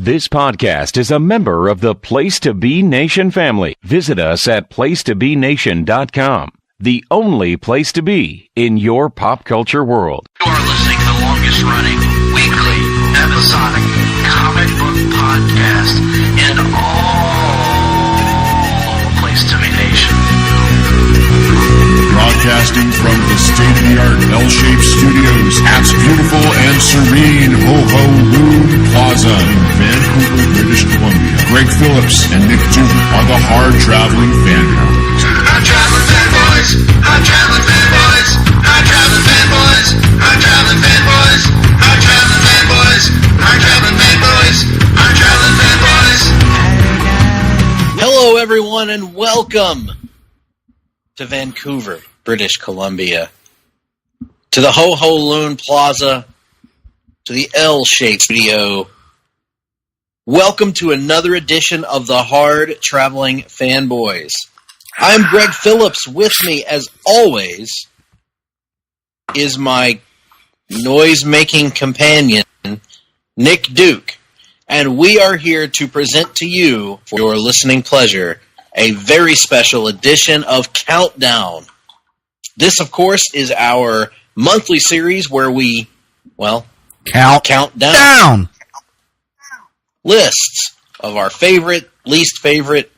This podcast is a member of the Place to Be Nation family. Visit us at placetobenation.com, the only place to be in your pop culture world. You are listening to the longest running weekly episodic comic book podcast in all Place to Be Nation. Broadcasting from the state-of-the-art L-shaped studios at beautiful and serene Ho-Ho Loon Plaza in Vancouver, British Columbia. Greg Phillips and Nick Duke are the Hard-Traveling Fanboys. Hard-Traveling Fanboys! Hard-Traveling Fanboys! Hard-Traveling Fanboys! Hard-Traveling Fanboys! Hard-Traveling Fanboys! Hard-Traveling Fanboys! Hard-Traveling Fanboys! Hello, everyone, and welcome to Vancouver, British Columbia, to the Ho-Ho Loon Plaza, to the L-shaped studio. Welcome to another edition of the Hard-Traveling Fanboys. I'm Greg Phillips. With me, as always, is my noise-making companion, Nick Duke, and we are here to present to you, for your listening pleasure, a very special edition of Countdown. This, of course, is our monthly series where we, count down lists of our favorite, least favorite,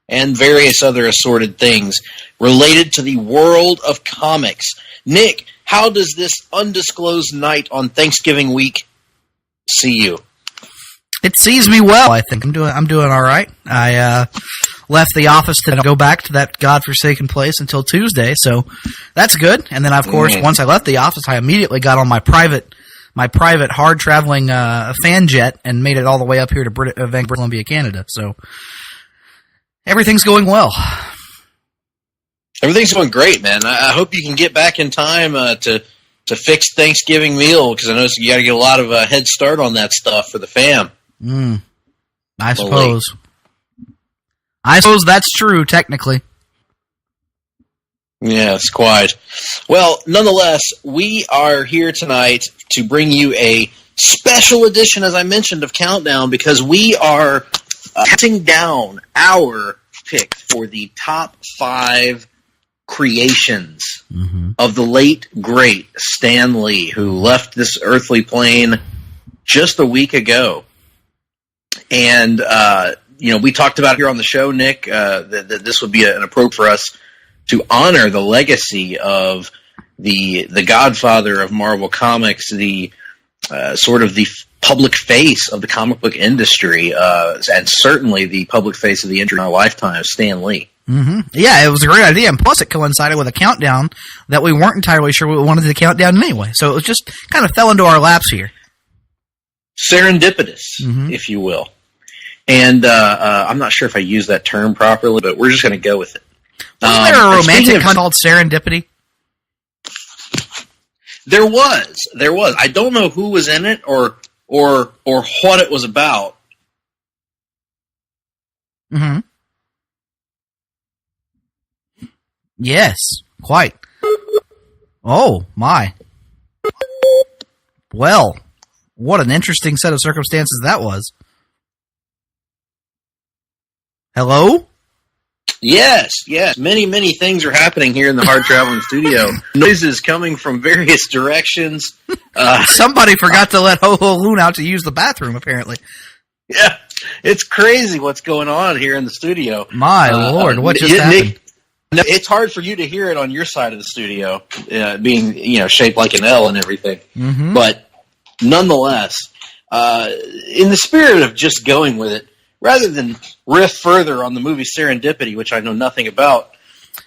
and various other assorted things related to the world of comics. Nick, how does this undisclosed night on Thanksgiving week see you? It sees me well, I think. I'm doing all right. I left the office to go back to that godforsaken place until Tuesday, so that's good. And then, of course, once I left the office, I immediately got on my private hard-traveling fan jet and made it all the way up here to Vancouver, Columbia, Canada. So everything's going well. Everything's going great, man. I hope you can get back in time to fix Thanksgiving meal, because I know you got to get a lot of head start on that stuff for the fam. I suppose. I suppose that's true, technically. Yeah, it's quite. Well, nonetheless, we are here tonight to bring you a special edition, as I mentioned, of Countdown, because we are counting down our pick for the top 5 creations of the late, great Stan Lee, who left this earthly plane just a week ago. And, we talked about here on the show, Nick, that this would be an approach for us to honor the legacy of the Godfather of Marvel Comics, the sort of the public face of the comic book industry, and certainly the public face of the industry in our lifetime, Stan Lee. Yeah, it was a great idea, and plus it coincided with a countdown that we weren't entirely sure we wanted to count down anyway, so it was just kind of fell into our laps here. Serendipitous, if you will. And I'm not sure if I used that term properly, but we're just going to go with it. Wasn't there a romantic called Serendipity? There was. I don't know who was in it or what it was about. Yes, quite. Oh, my. Well, what an interesting set of circumstances that was. Hello? Yes. Many, many things are happening here in the Hard-Traveling Studio. Noises coming from various directions. Somebody forgot to let Ho-Ho Loon out to use the bathroom, apparently. Yeah, it's crazy what's going on here in the studio. My Lord, what just happened? Nick, it's hard for you to hear it on your side of the studio, being shaped like an L and everything. But nonetheless, in the spirit of just going with it, rather than riff further on the movie Serendipity, which I know nothing about.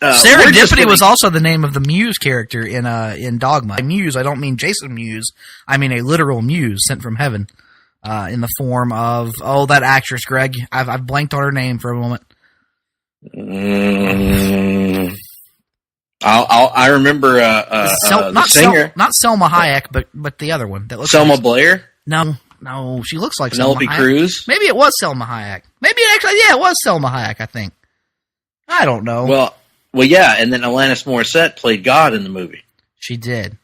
Serendipity was also the name of the Muse character in Dogma. By Muse, I don't mean Jason Mewes. I mean a literal muse sent from heaven, in the form of that actress, Greg. I've blanked on her name for a moment. I remember the singer, not Selma Hayek, but the other one that looks Selma Blair. No, she looks like Penelope Cruz. Maybe it was Selma Hayek. Maybe it was Selma Hayek, I think. I don't know. Well, yeah, and then Alanis Morissette played God in the movie. She did.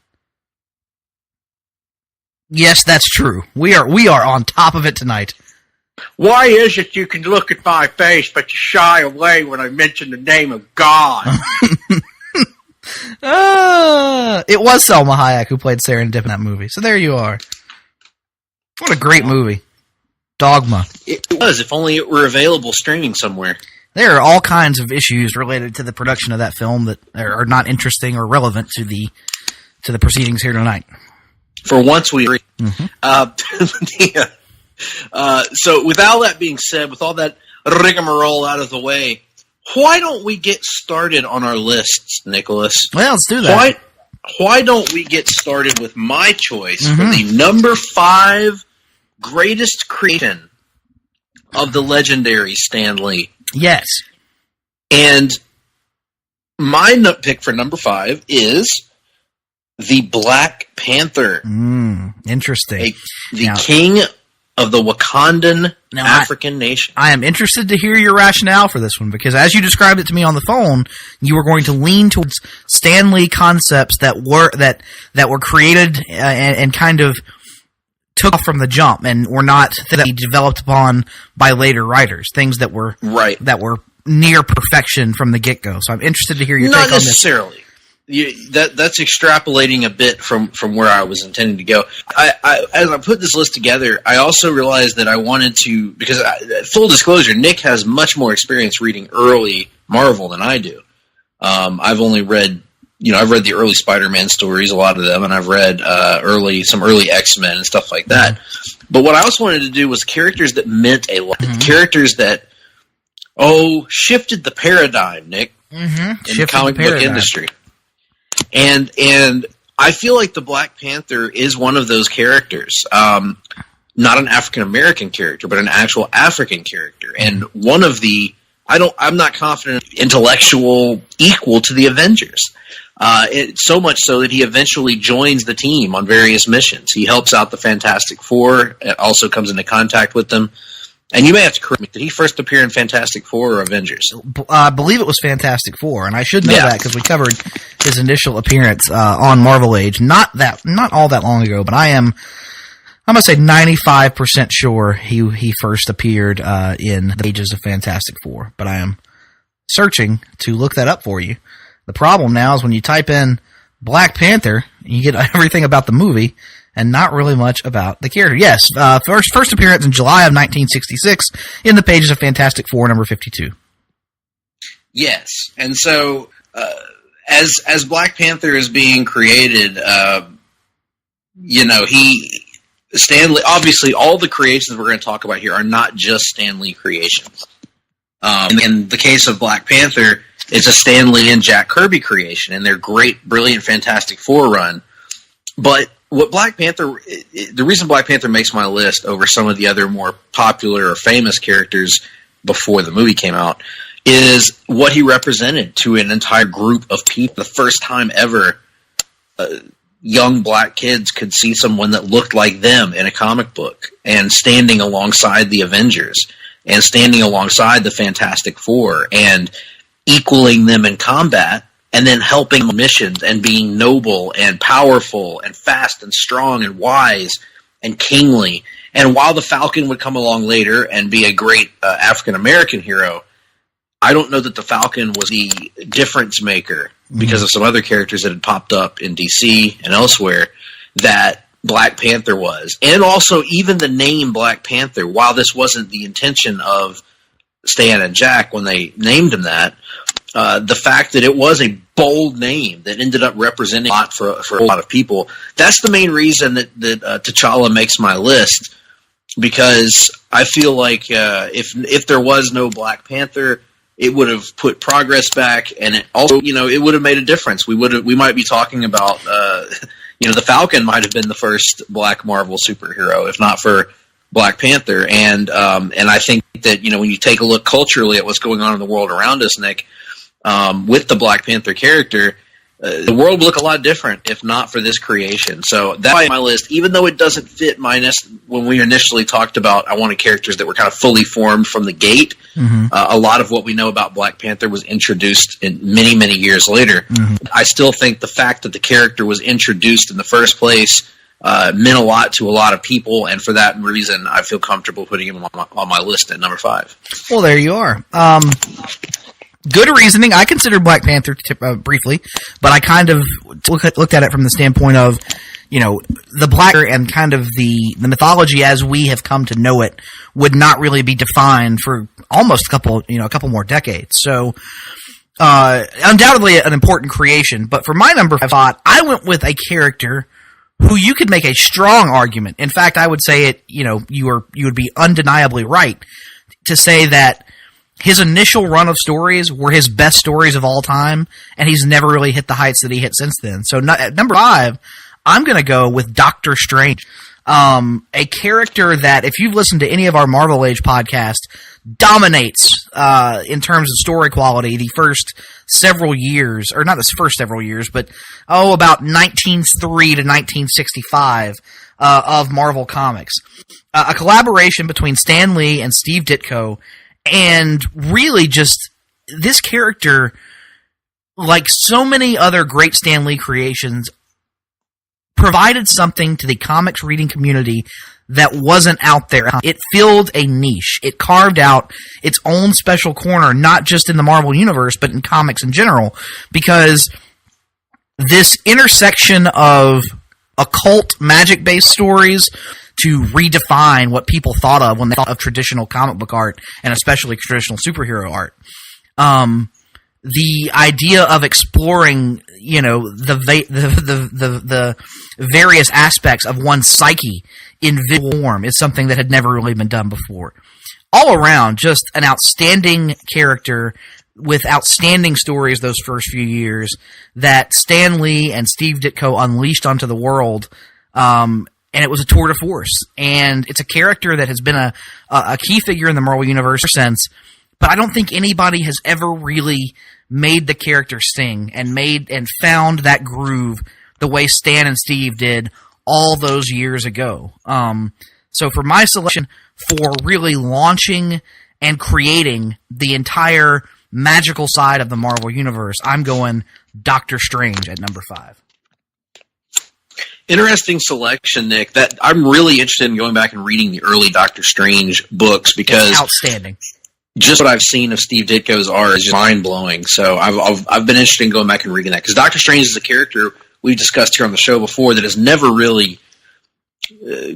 Yes, that's true. We are on top of it tonight. Why is it you can look at my face but you shy away when I mention the name of God? It was Selma Hayek who played Serendip in that movie. So there you are. What a great movie. Dogma. It was, if only it were available streaming somewhere. There are all kinds of issues related to the production of that film that are not interesting or relevant to the proceedings here tonight. For once, we agree. Mm-hmm. So with all that being said, with all that rigmarole out of the way, why don't we get started on our lists, Nicholas? Well, let's do that. Why don't we get started with my choice for the number 5 greatest creation of the legendary Stan Lee? Yes. And my pick for number 5 is the Black Panther. Interesting. The king of the Wakandan African nation. I am interested to hear your rationale for this one, because as you described it to me on the phone, you were going to lean towards Stan Lee concepts that were created and kind of took off from the jump and were not developed upon by later writers. Things that were near perfection from the get-go. So I'm interested to hear your take on this. Not necessarily. That's extrapolating a bit from where I was intending to go. As I put this list together, I also realized that I wanted to, because full disclosure, Nick has much more experience reading early Marvel than I do. I've only read, I've read the early Spider-Man stories, a lot of them, and I've read some early X-Men and stuff like that. Mm-hmm. But what I also wanted to do was characters that meant a lot, characters that shifted the paradigm, Nick, in the comic book industry. And I feel like the Black Panther is one of those characters. Not an African American character, but an actual African character. And one of the I'm not confident intellectual equal to the Avengers. So much so that he eventually joins the team on various missions. He helps out the Fantastic Four, also comes into contact with them. And you may have to correct me. Did he first appear in Fantastic Four or Avengers? I believe it was Fantastic Four, and I should know that because we covered his initial appearance on Marvel Age not all that long ago. But I'm gonna say 95% sure he first appeared in the pages of Fantastic Four. But I am searching to look that up for you. The problem now is when you type in Black Panther, you get everything about the movie and not really much about the character. Yes, first appearance in July of 1966 in the pages of Fantastic Four, number 52. Yes, and so as Black Panther is being created, Stan Lee, obviously all the creations we're going to talk about here are not just Stan Lee creations. In the case of Black Panther, it's a Stan Lee and Jack Kirby creation, and their great, brilliant Fantastic Four run. But the reason Black Panther makes my list over some of the other more popular or famous characters before the movie came out is what he represented to an entire group of people. The first time ever young black kids could see someone that looked like them in a comic book, and standing alongside the Avengers and standing alongside the Fantastic Four and equaling them in combat, and then helping missions and being noble and powerful and fast and strong and wise and kingly. And while the Falcon would come along later and be a great African-American hero, I don't know that the Falcon was the difference maker because of some other characters that had popped up in DC and elsewhere that Black Panther was. And also even the name Black Panther, while this wasn't the intention of Stan and Jack when they named him that, the fact that it was a bold name that ended up representing a lot for a lot of people. That's the main reason that T'Challa makes my list, because I feel like if there was no Black Panther, it would have put progress back, and it also, it would have made a difference. We might be talking about, the Falcon might have been the first Black Marvel superhero, if not for Black Panther. And I think that, when you take a look culturally at what's going on in the world around us, Nick, with the Black Panther character, the world would look a lot different if not for this creation. So that's why my list, even though it doesn't fit when we initially talked about, I wanted characters that were kind of fully formed from the gate. Mm-hmm. A lot of what we know about Black Panther was introduced in many, many years later. Mm-hmm. I still think the fact that the character was introduced in the first place meant a lot to a lot of people, and for that reason, I feel comfortable putting him on my list at number 5. Well, there you are. Good reasoning. I considered Black Panther briefly, but I kind of looked at it from the standpoint of, the Black and kind of the mythology as we have come to know it would not really be defined for almost a couple more decades. So, undoubtedly an important creation. But for my number 5 spot, I went with a character who you could make a strong argument. In fact, I would say it. You would be undeniably right to say that his initial run of stories were his best stories of all time, and he's never really hit the heights that he hit since then. So at number 5, I'm going to go with Doctor Strange, a character that, if you've listened to any of our Marvel Age podcasts, dominates in terms of story quality the first several years, or not the first several years, but about 1903 to 1965 of Marvel Comics. A collaboration between Stan Lee and Steve Ditko. And really just, this character, like so many other great Stan Lee creations, provided something to the comics reading community that wasn't out there. It filled a niche. It carved out its own special corner, not just in the Marvel Universe, but in comics in general, because this intersection of occult magic-based stories to redefine what people thought of when they thought of traditional comic book art, and especially traditional superhero art. The idea of exploring, the various aspects of one's psyche in visual form is something that had never really been done before. All around, just an outstanding character with outstanding stories those first few years that Stan Lee and Steve Ditko unleashed onto the world. And it was a tour de force. And it's a character that has been a key figure in the Marvel Universe since, but I don't think anybody has ever really made the character sing and found that groove the way Stan and Steve did all those years ago. So for my selection for really launching and creating the entire magical side of the Marvel Universe, I'm going Doctor Strange at number 5. Interesting selection, Nick. That I'm really interested in going back and reading the early Doctor Strange books because it's outstanding. Just what I've seen of Steve Ditko's art is just mind blowing. So I've been interested in going back and reading that because Doctor Strange is a character we've discussed here on the show before that has never really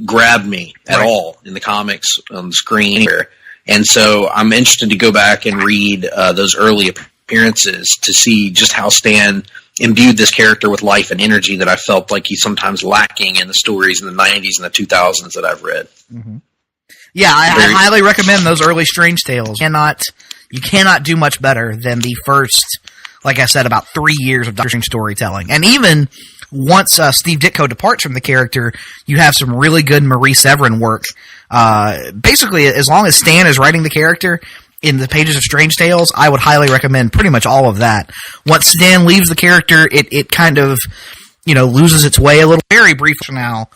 grabbed me at all in the comics, on the screen, anywhere. And so I'm interested to go back and read those early appearances to see just how Stan imbued this character with life and energy that I felt like he's sometimes lacking in the stories in the 90s and the 2000s that I've read. Mm-hmm. Yeah, I highly recommend those early Strange Tales. You cannot do much better than the first, like I said, about 3 years of Doctor Strange storytelling. And even once Steve Ditko departs from the character, you have some really good Marie Severin work. Basically, as long as Stan is writing the character in the pages of Strange Tales, I would highly recommend pretty much all of that. Once Stan leaves the character, it kind of, loses its way a little. Very brief now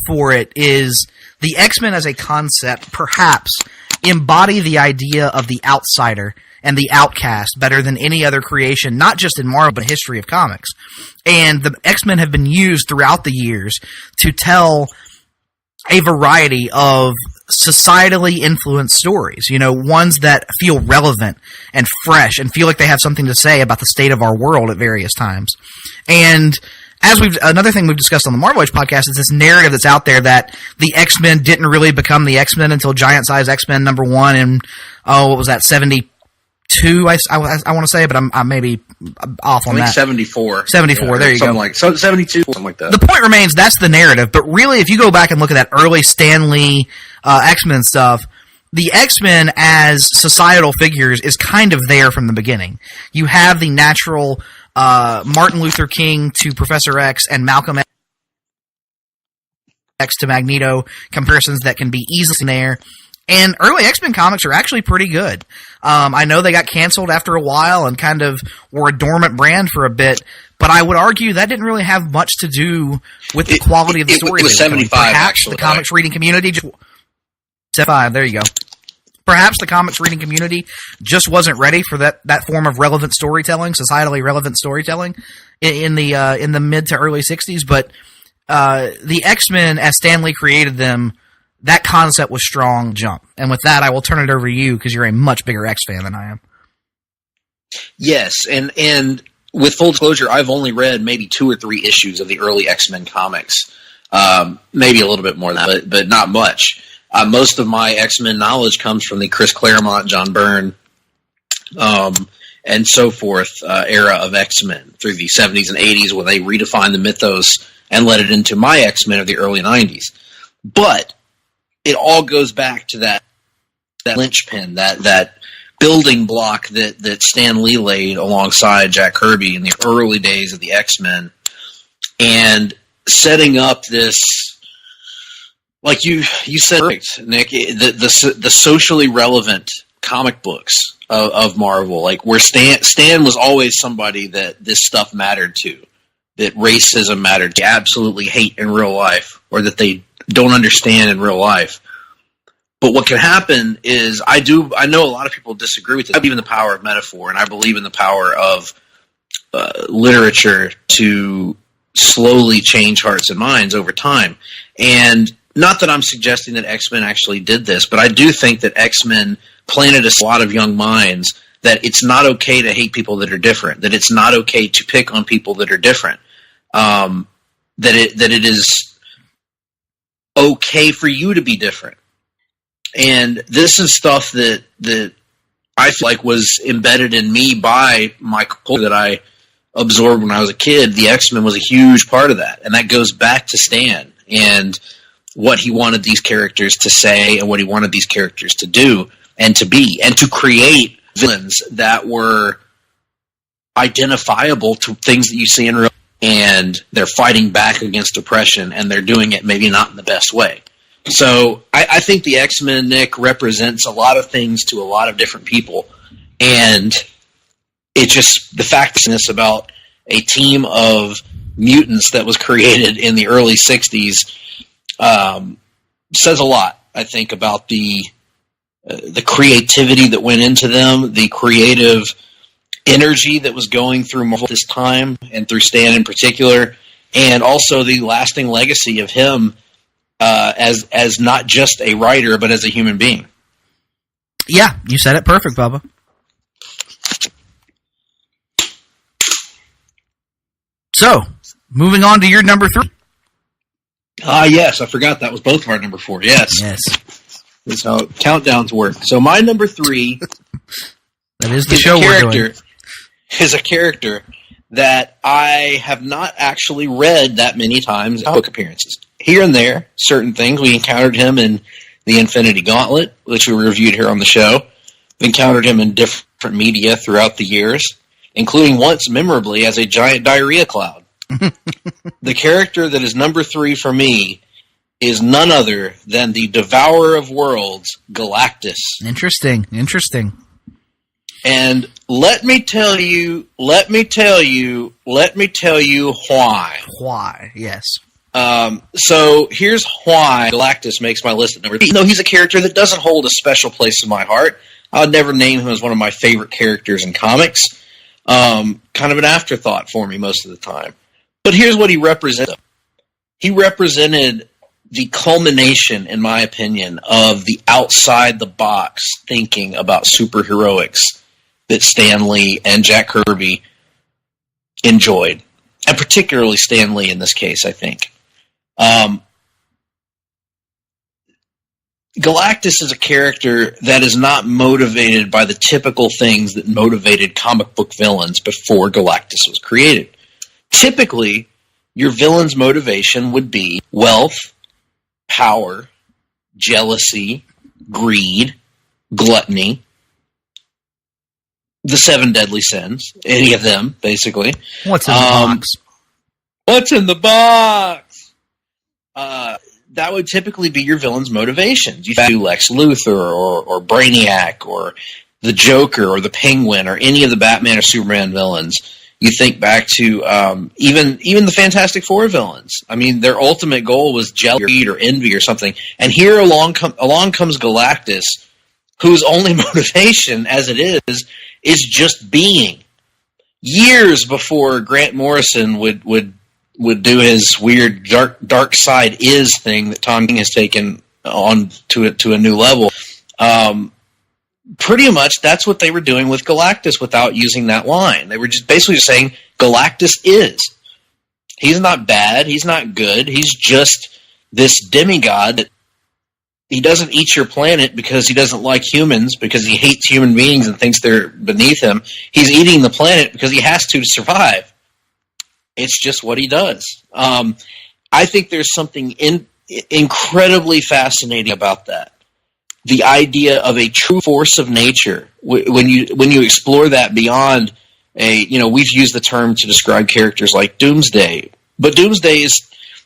for it is the X-Men as a concept perhaps embody the idea of the outsider and the outcast better than any other creation, not just in Marvel, but history of comics. And the X-Men have been used throughout the years to tell a variety of societally influenced stories, ones that feel relevant and fresh and feel like they have something to say about the state of our world at various times. And another thing we've discussed on the Marvel Age podcast is this narrative that's out there that the X-Men didn't really become the X-Men until Giant Size X-Men number 1 in, what was that, 72, I want to say, but I'm maybe off on that. I think 74. 74, yeah, there you go. 72, something like that. The point remains, that's the narrative, but really, if you go back and look at that early Stan Lee X-Men stuff, the X-Men as societal figures is kind of there from the beginning. You have the natural Martin Luther King to Professor X and Malcolm X to Magneto comparisons that can be easily there. And early X-Men comics are actually pretty good. I know they got canceled after a while and kind of were a dormant brand for a bit, but I would argue that didn't really have much to do with the quality of the story. It was 75, perhaps actually. The comics reading community... 75, there you go. Perhaps the comics reading community just wasn't ready for that form of relevant storytelling, societally relevant storytelling, in the mid to early 60s. But the X-Men, as Stan Lee created them, that concept was strong jump. And with that, I will turn it over to you because you're a much bigger X fan than I am. Yes, and with full disclosure, I've only read maybe 2 or 3 issues of the early X-Men comics. Maybe a little bit more than that, but not much. Most of my X-Men knowledge comes from the Chris Claremont, John Byrne, and so forth era of X-Men through the 70s and 80s when they redefined the mythos and led it into my X-Men of the early 90s. But it all goes back to that linchpin, that building block that Stan Lee laid alongside Jack Kirby in the early days of the X-Men, and setting up this, like you said, Nick, the socially relevant comic books of Marvel, like where Stan was always somebody that this stuff mattered to, that racism mattered, to absolutely hate in real life, or that they don't understand in real life. But what can happen is, I know a lot of people disagree with it. I believe in the power of metaphor, and I believe in the power of literature to slowly change hearts and minds over time. And not that I'm suggesting that X-Men actually did this, but I do think that X-Men planted a lot of young minds that it's not okay to hate people that are different, that it's not okay to pick on people that are different, that it is okay for you to be different. And this is stuff that I feel like was embedded in me by my culture that I absorbed when I was a kid. The X-Men was a huge part of that. And that goes back to Stan and what he wanted these characters to say and what he wanted these characters to do and to be, and to create villains that were identifiable to things that you see in real life, and they're fighting back against oppression, and they're doing it maybe not in the best way. So I think the X-Men, Nick, represents a lot of things to a lot of different people. And it's just the factness about a team of mutants that was created in the early 60s says a lot, I think, about the creativity that went into them, the creative energy that was going through Marvel at this time, and through Stan in particular, and also the lasting legacy of him as not just a writer, but as a human being. Yeah, you said it perfect, Bubba. So, moving on to your number 3. Yes, I forgot that was both of our number 4. Yes. That's how countdowns work. So my number 3 that is the show we're doing. Is a character that I have not actually read that many times in book appearances. Here and there, certain things. We encountered him in the Infinity Gauntlet, which we reviewed here on the show. We encountered him in different media throughout the years, including once, memorably, as a giant diarrhea cloud. The character that is number 3 for me is none other than the Devourer of Worlds, Galactus. Interesting. And let me tell you why. Why, yes. So here's why Galactus makes my list at number 3. Even though he's a character that doesn't hold a special place in my heart, I would never name him as one of my favorite characters in comics. Kind of an afterthought for me most of the time. But here's what he represented. He represented the culmination, in my opinion, of the outside-the-box thinking about superheroics that Stan Lee and Jack Kirby enjoyed. And particularly Stan Lee in this case, I think. Galactus is a character that is not motivated by the typical things that motivated comic book villains before Galactus was created. Typically, your villain's motivation would be wealth, power, jealousy, greed, gluttony, the 7 deadly sins, any of them, basically. What's in the box? What's in the box? That would typically be your villain's motivations. You do Lex Luthor or Brainiac or the Joker or the Penguin or any of the Batman or Superman villains. You think back to even the Fantastic Four villains. I mean, their ultimate goal was jealousy or envy or something. And here along comes Galactus, whose only motivation, as it is just being. Years before Grant Morrison would would do his weird dark side is thing that Tom King has taken on to a new level. Pretty much that's what they were doing with Galactus without using that line. They were just basically saying Galactus is. He's not bad. He's not good. He's just this demigod that he doesn't eat your planet because he doesn't like humans, because he hates human beings and thinks they're beneath him. He's eating the planet because he has to survive. It's just what he does. I think there's something incredibly fascinating about that. The idea of a true force of nature. When you explore that beyond we've used the term to describe characters like Doomsday, but Doomsday is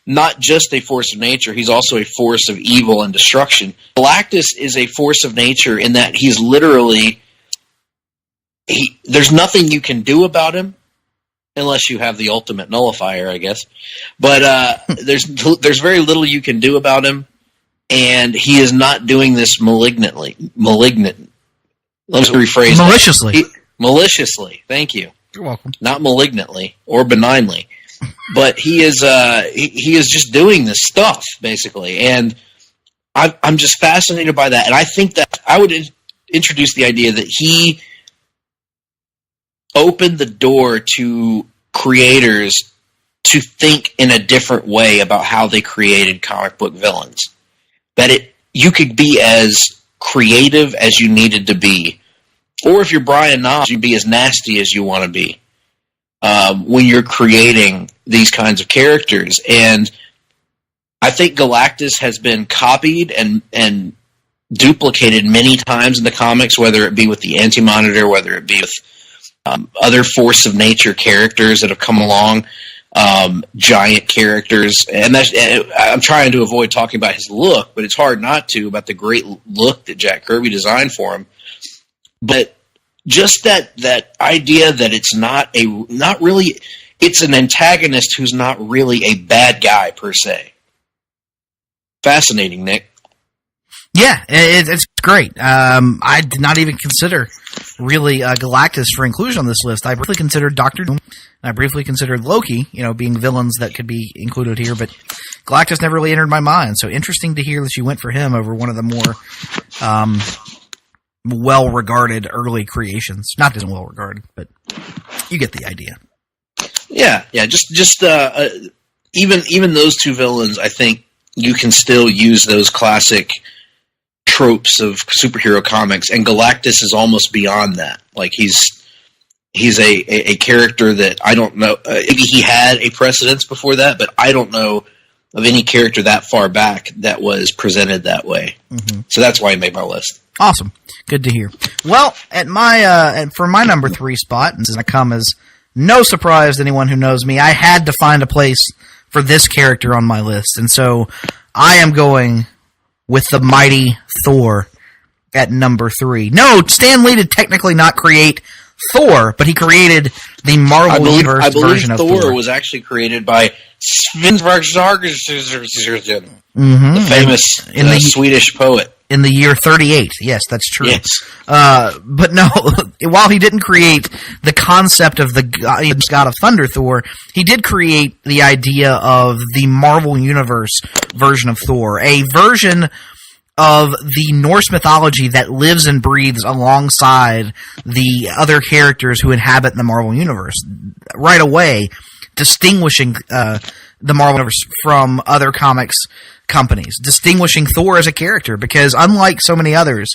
not just a force of nature, he's also a force of evil and destruction. Galactus is a force of nature in that he's literally... there's nothing you can do about him, unless you have the ultimate nullifier, I guess. But there's very little you can do about him, and he is not doing this malignant. Let me rephrase maliciously. Maliciously, thank you. You're welcome. Not malignantly or benignly. But he is just doing this stuff, basically. And I'm just fascinated by that. And I think that I would introduce the idea that he opened the door to creators to think in a different way about how they created comic book villains. That you could be as creative as you needed to be. Or if you're Brian Knobs, you'd be as nasty as you want to be. When you're creating these kinds of characters. And I think Galactus has been copied and duplicated many times in the comics, whether it be with the Anti-Monitor, whether it be with other force of nature characters that have come along, giant characters. And I'm trying to avoid talking about his look, but it's hard not to, about the great look that Jack Kirby designed for him. But just that idea that it's it's an antagonist who's not really a bad guy per se. Fascinating, Nick. Yeah, it's great. I did not even consider really Galactus for inclusion on this list. I briefly considered Doctor Doom, and I briefly considered Loki, being villains that could be included here, but Galactus never really entered my mind. So interesting to hear that you went for him over one of the more well-regarded early creations. Not as well-regarded, but you get the idea. Yeah. Just even those two villains, I think you can still use those classic tropes of superhero comics, and Galactus is almost beyond that. Like he's a character that I don't know. Maybe he had a precedence before that, but I don't know of any character that far back that was presented that way. Mm-hmm. So that's why he made my list. Awesome. Good to hear. Well, at my for my number 3 spot, and this is going to come as no surprise to anyone who knows me, I had to find a place for this character on my list. And so I am going with the mighty Thor at number 3. No, Stan Lee did technically not create Thor, but he created the Marvel Universe version of Thor. Thor was actually created by Sven Svensson, the famous Swedish poet. In the year 38. Yes, that's true. Yes. But no, while he didn't create the concept of the God of Thunder Thor, he did create the idea of the Marvel Universe version of Thor, a version of the Norse mythology that lives and breathes alongside the other characters who inhabit the Marvel Universe. Right away, distinguishing the Marvel Universe from other comics companies, distinguishing Thor as a character, because unlike so many others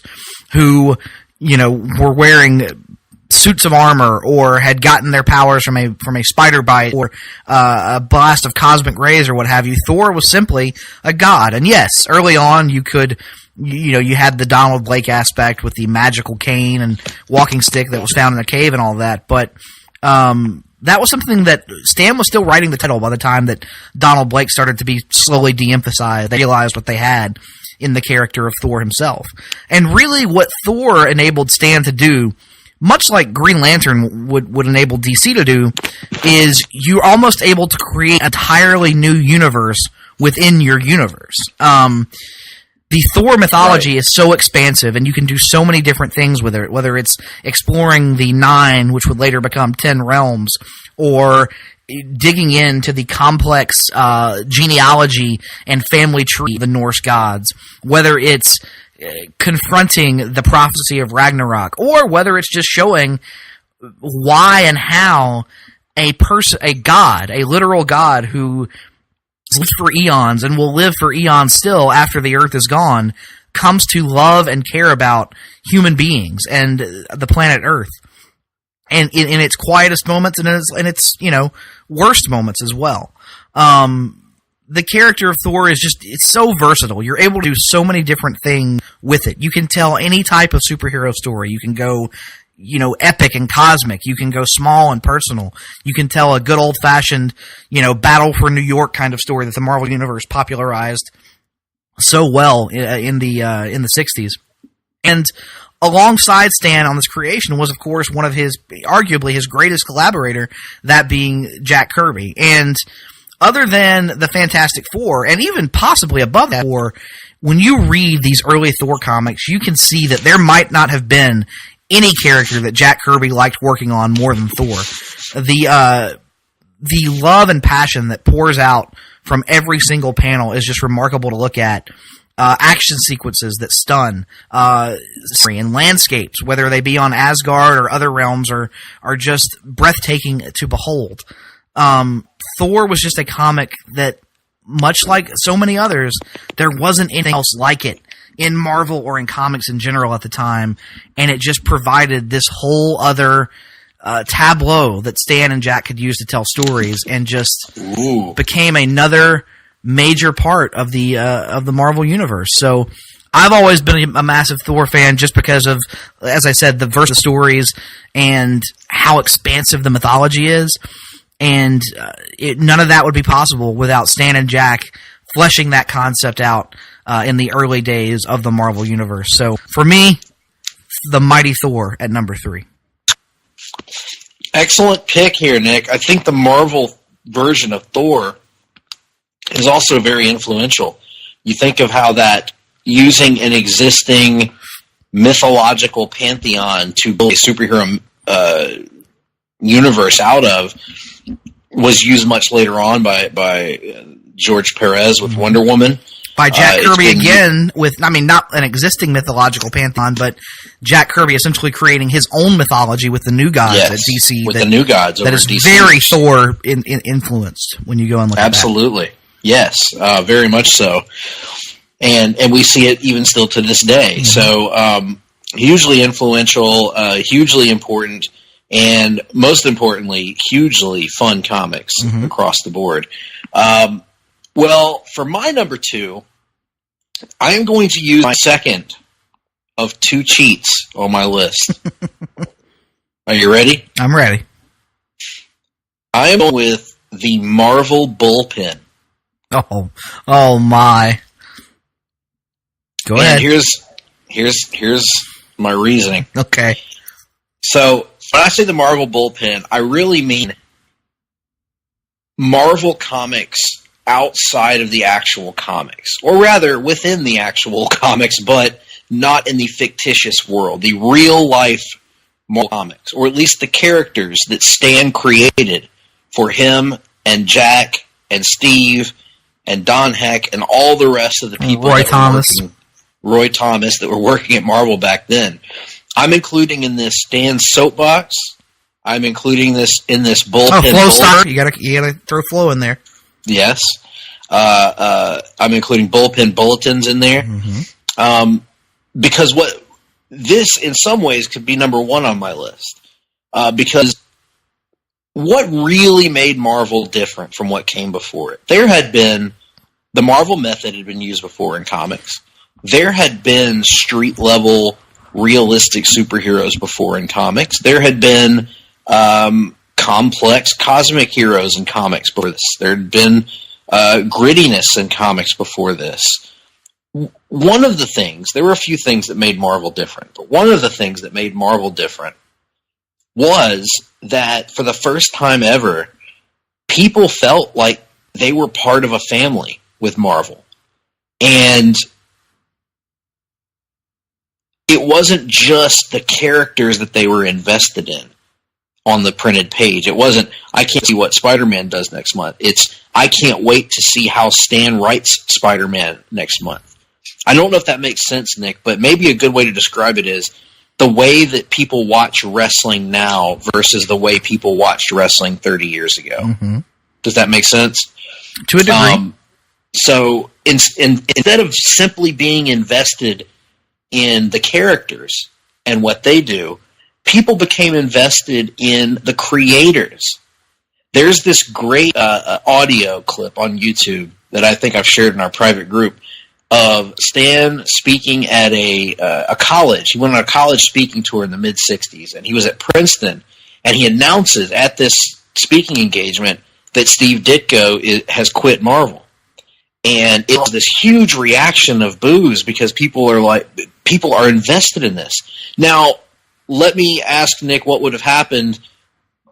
who, were wearing suits of armor or had gotten their powers from a spider bite or a blast of cosmic rays or what have you, Thor was simply a god. And yes, early on you could, you had the Donald Blake aspect with the magical cane and walking stick that was found in a cave and all that, but that was something that Stan was still writing the title by the time that Donald Blake started to be slowly de-emphasized. They realized what they had in the character of Thor himself. And really what Thor enabled Stan to do, much like Green Lantern would enable DC to do, is you're almost able to create an entirely new universe within your universe. The Thor mythology is so expansive, and you can do so many different things with it, whether it's exploring the 9, which would later become 10 realms, or digging into the complex genealogy and family tree of the Norse gods, whether it's confronting the prophecy of Ragnarok, or whether it's just showing why and how a god, a literal god who lives for eons and will live for eons still after the earth is gone, comes to love and care about human beings and the planet Earth. And in its quietest moments and in its worst moments as well. The character of Thor it's so versatile. You're able to do so many different things with it. You can tell any type of superhero story. You can go, epic and cosmic. You can go small and personal. You can tell a good old-fashioned, Battle for New York kind of story that the Marvel Universe popularized so well in the 60s. And alongside Stan on this creation was, of course, one of arguably his greatest collaborator, that being Jack Kirby. And other than the Fantastic Four, and even possibly above that Four, when you read these early Thor comics, you can see that there might not have been any character that Jack Kirby liked working on more than Thor. The love and passion that pours out from every single panel is just remarkable to look at. Action sequences that stun, and landscapes, whether they be on Asgard or other realms, are just breathtaking to behold. Thor was just a comic that, much like so many others, there wasn't anything else like it in Marvel or in comics in general at the time, and it just provided this whole other tableau that Stan and Jack could use to tell stories, and just became another major part of the Marvel Universe. So I've always been a massive Thor fan just because of, as I said, the versatile stories and how expansive the mythology is. And none of that would be possible without Stan and Jack fleshing that concept out in the early days of the Marvel Universe. So for me, the mighty Thor at number 3. Excellent pick here, Nick. I think the Marvel version of Thor is also very influential. You think of how that using an existing mythological pantheon to build a superhero universe out of was used much later on by George Perez with Wonder Woman. By Jack Kirby again, not an existing mythological pantheon, but Jack Kirby essentially creating his own mythology with the new gods at DC. With the new gods that is DC. Very Thor influenced when you go and look at that. Absolutely. Yes, very much so. And we see it even still to this day. Mm-hmm. So hugely influential, hugely important, and most importantly, hugely fun comics across the board. Well, for my number 2, I am going to use my second of 2 cheats on my list. Are you ready? I'm ready. I am going with the Marvel bullpen. Oh my. Go ahead. Here's my reasoning. Okay. So, when I say the Marvel bullpen, I really mean Marvel comics outside of the actual comics, or rather within the actual comics, but not in the fictitious world, the real life Marvel comics, or at least the characters that Stan created for him and Jack and Steve and Don Heck and all the rest of the people. Roy Thomas that were working at Marvel back then. I'm including in this Stan's soapbox. I'm including this in this bullpen. Flow star. You gotta throw Flow in there. Yes. I'm including bullpen bulletins in there. Because this in some ways could be number 1 on my list. Because what really made Marvel different from what came before it? The Marvel method had been used before in comics. There had been street-level, realistic superheroes before in comics. There had been complex cosmic heroes in comics before this. There had been grittiness in comics before this. One of the things, there were a few things that made Marvel different, but one of the things that made Marvel different was that for the first time ever, people felt like they were part of a family with Marvel. And it wasn't just the characters that they were invested in on the printed page. It wasn't, I can't see what Spider-Man does next month. It's, I can't wait to see how Stan writes Spider-Man next month. I don't know if that makes sense, Nick, but maybe a good way to describe it is the way that people watch wrestling now versus the way people watched wrestling 30 years ago. Mm-hmm. Does that make sense? To a degree. So instead of simply being invested in the characters and what they do, people became invested in the creators. There's this great audio clip on YouTube that I think I've shared in our private group of Stan speaking at a college. He went on a college speaking tour in the mid-'60s, and he was at Princeton, and he announces at this speaking engagement that Steve Ditko has quit Marvel. And it was this huge reaction of boos because people are invested in this. Now, let me ask Nick what would have happened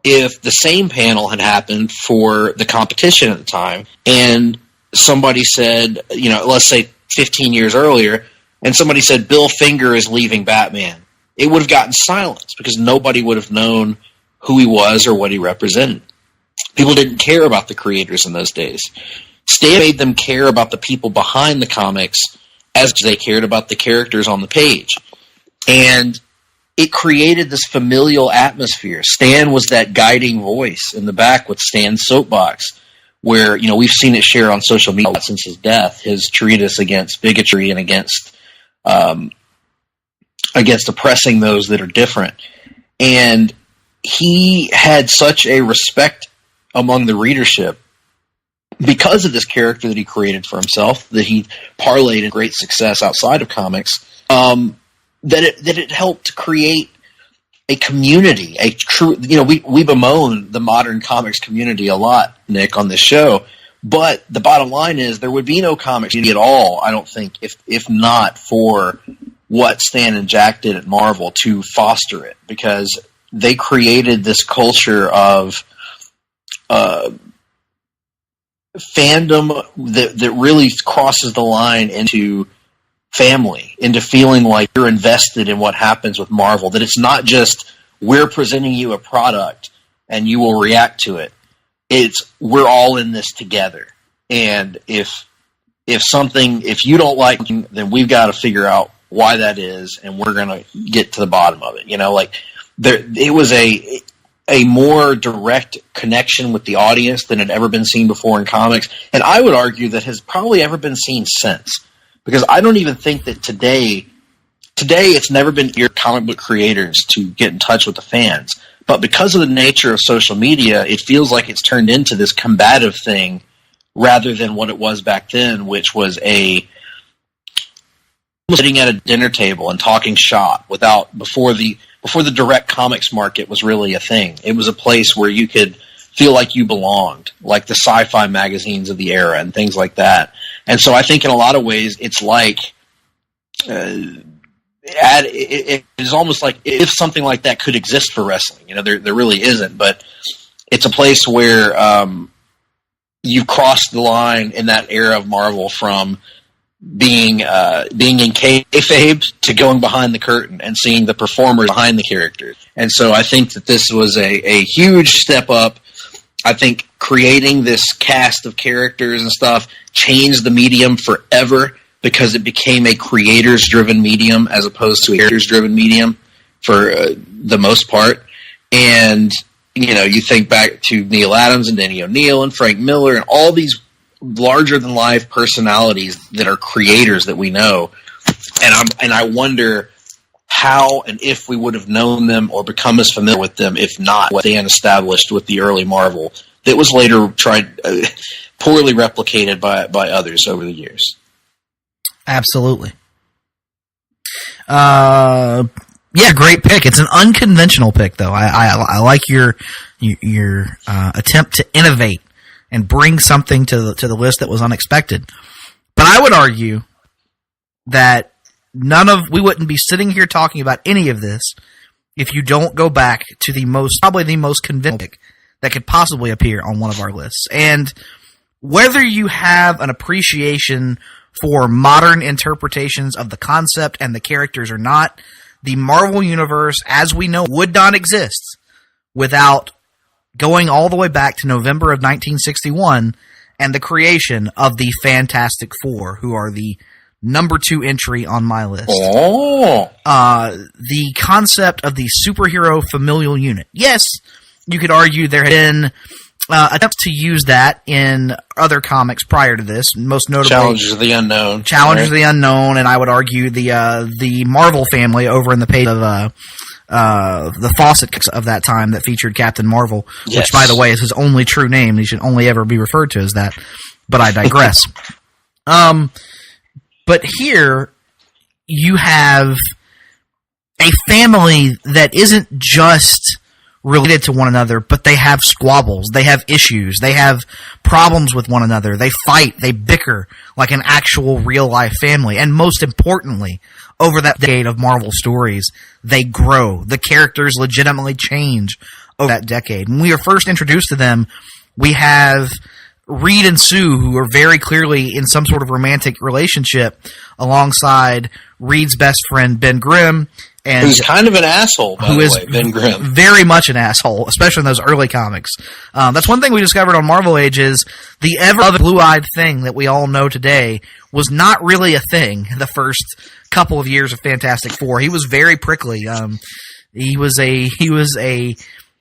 if the same panel had happened for the competition at the time, and somebody said, let's say 15 years earlier, and somebody said Bill Finger is leaving Batman. It would have gotten silence because nobody would have known who he was or what he represented. People didn't care about the creators in those days. Stan made them care about the people behind the comics as they cared about the characters on the page. And it created this familial atmosphere. Stan was that guiding voice in the back with Stan's soapbox, where, we've seen it share on social media since his death, his treatise against bigotry and against oppressing those that are different. And he had such a respect among the readership because of this character that he created for himself, that he parlayed in great success outside of comics, that it helped create a community, a true, we bemoan the modern comics community a lot, Nick, on this show, but the bottom line is there would be no comics community at all, I don't think, if not for what Stan and Jack did at Marvel to foster it, because they created this culture of fandom that really crosses the line into family, into feeling like you're invested in what happens with Marvel, that it's not just we're presenting you a product and you will react to it. It's we're all in this together. And if you don't like it, then we've got to figure out why that is, and we're going to get to the bottom of it. It was a more direct connection with the audience than had ever been seen before in comics, and I would argue that has probably ever been seen since. Because I don't even think that today it's never been your comic book creators to get in touch with the fans. But because of the nature of social media, it feels like it's turned into this combative thing rather than what it was back then, which was sitting at a dinner table and talking shop before the direct comics market was really a thing. It was a place where you could feel like you belonged, like the sci-fi magazines of the era and things like that. And so I think in a lot of ways it's like it is almost like if something like that could exist for wrestling. There really isn't, but it's a place where you've crossed the line in that era of Marvel from being in kayfabe to going behind the curtain and seeing the performers behind the characters. And so I think that this was a huge step up. I think creating this cast of characters and stuff changed the medium forever because it became a creators-driven medium as opposed to a characters-driven medium for the most part. And, you think back to Neil Adams and Denny O'Neil and Frank Miller and all these larger-than-life personalities that are creators that we know. And I wonder how and if we would have known them or become as familiar with them if not what Stan established with the early Marvel that was later poorly replicated by others over the years. Absolutely. Yeah, great pick. It's an unconventional pick, though. I like your attempt to innovate and bring something to the list that was unexpected. But I would argue that we wouldn't be sitting here talking about any of this if you don't go back to probably the most convincing pick that could possibly appear on one of our lists. And whether you have an appreciation for modern interpretations of the concept and the characters or not, the Marvel Universe, as we know, would not exist without going all the way back to November of 1961 and the creation of the Fantastic Four, who are the number 2 entry on my list. Oh. The concept of the superhero familial unit. Yes, you could argue there had been attempts to use that in other comics prior to this, most notably Challengers of the Unknown. Challengers of the Unknown, and I would argue the Marvel family over in the page of the Fawcett of that time that featured Captain Marvel, Yes. which, by the way, is his only true name. He should only ever be referred to as that. But I digress. But here you have a family that isn't just related to one another, but they have squabbles, they have issues, they have problems with one another, they fight, they bicker like an actual real-life family. And most importantly, over that decade of Marvel stories, they grow. The characters legitimately change over that decade. When we are first introduced to them, we have Reed and Sue, who are very clearly in some sort of romantic relationship alongside Reed's best friend, Ben Grimm. And who's kind of an asshole, by the way, Ben Grimm. Very much an asshole, especially in those early comics. That's one thing we discovered on Marvel Age is the ever blue-eyed thing that we all know today was not really a thing the first couple of years of Fantastic Four. He was very prickly. He was a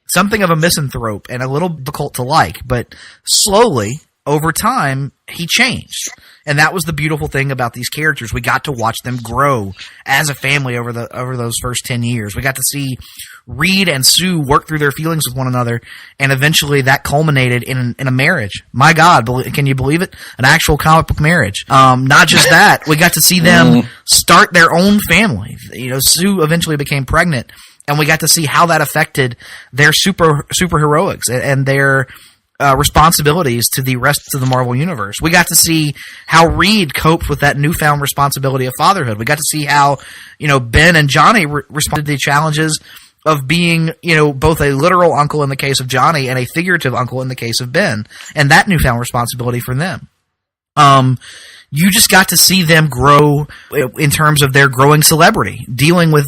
something of a misanthrope and a little difficult to like, but slowly, over time, he changed. And that was the beautiful thing about these characters. We got to watch them grow as a family over those first 10 years. We got to see Reed and Sue work through their feelings with one another, and eventually that culminated in a marriage. My God, can you believe it? An actual comic book marriage. Not just that, we got to see them start their own family. You know, Sue eventually became pregnant, and we got to see how that affected their superheroics and their responsibilities to the rest of the Marvel Universe. We got to see how Reed coped with that newfound responsibility of fatherhood. We got to see how, Ben and Johnny responded to the challenges of being, both a literal uncle in the case of Johnny and a figurative uncle in the case of Ben, and that newfound responsibility for them. You just got to see them grow in terms of their growing celebrity, dealing with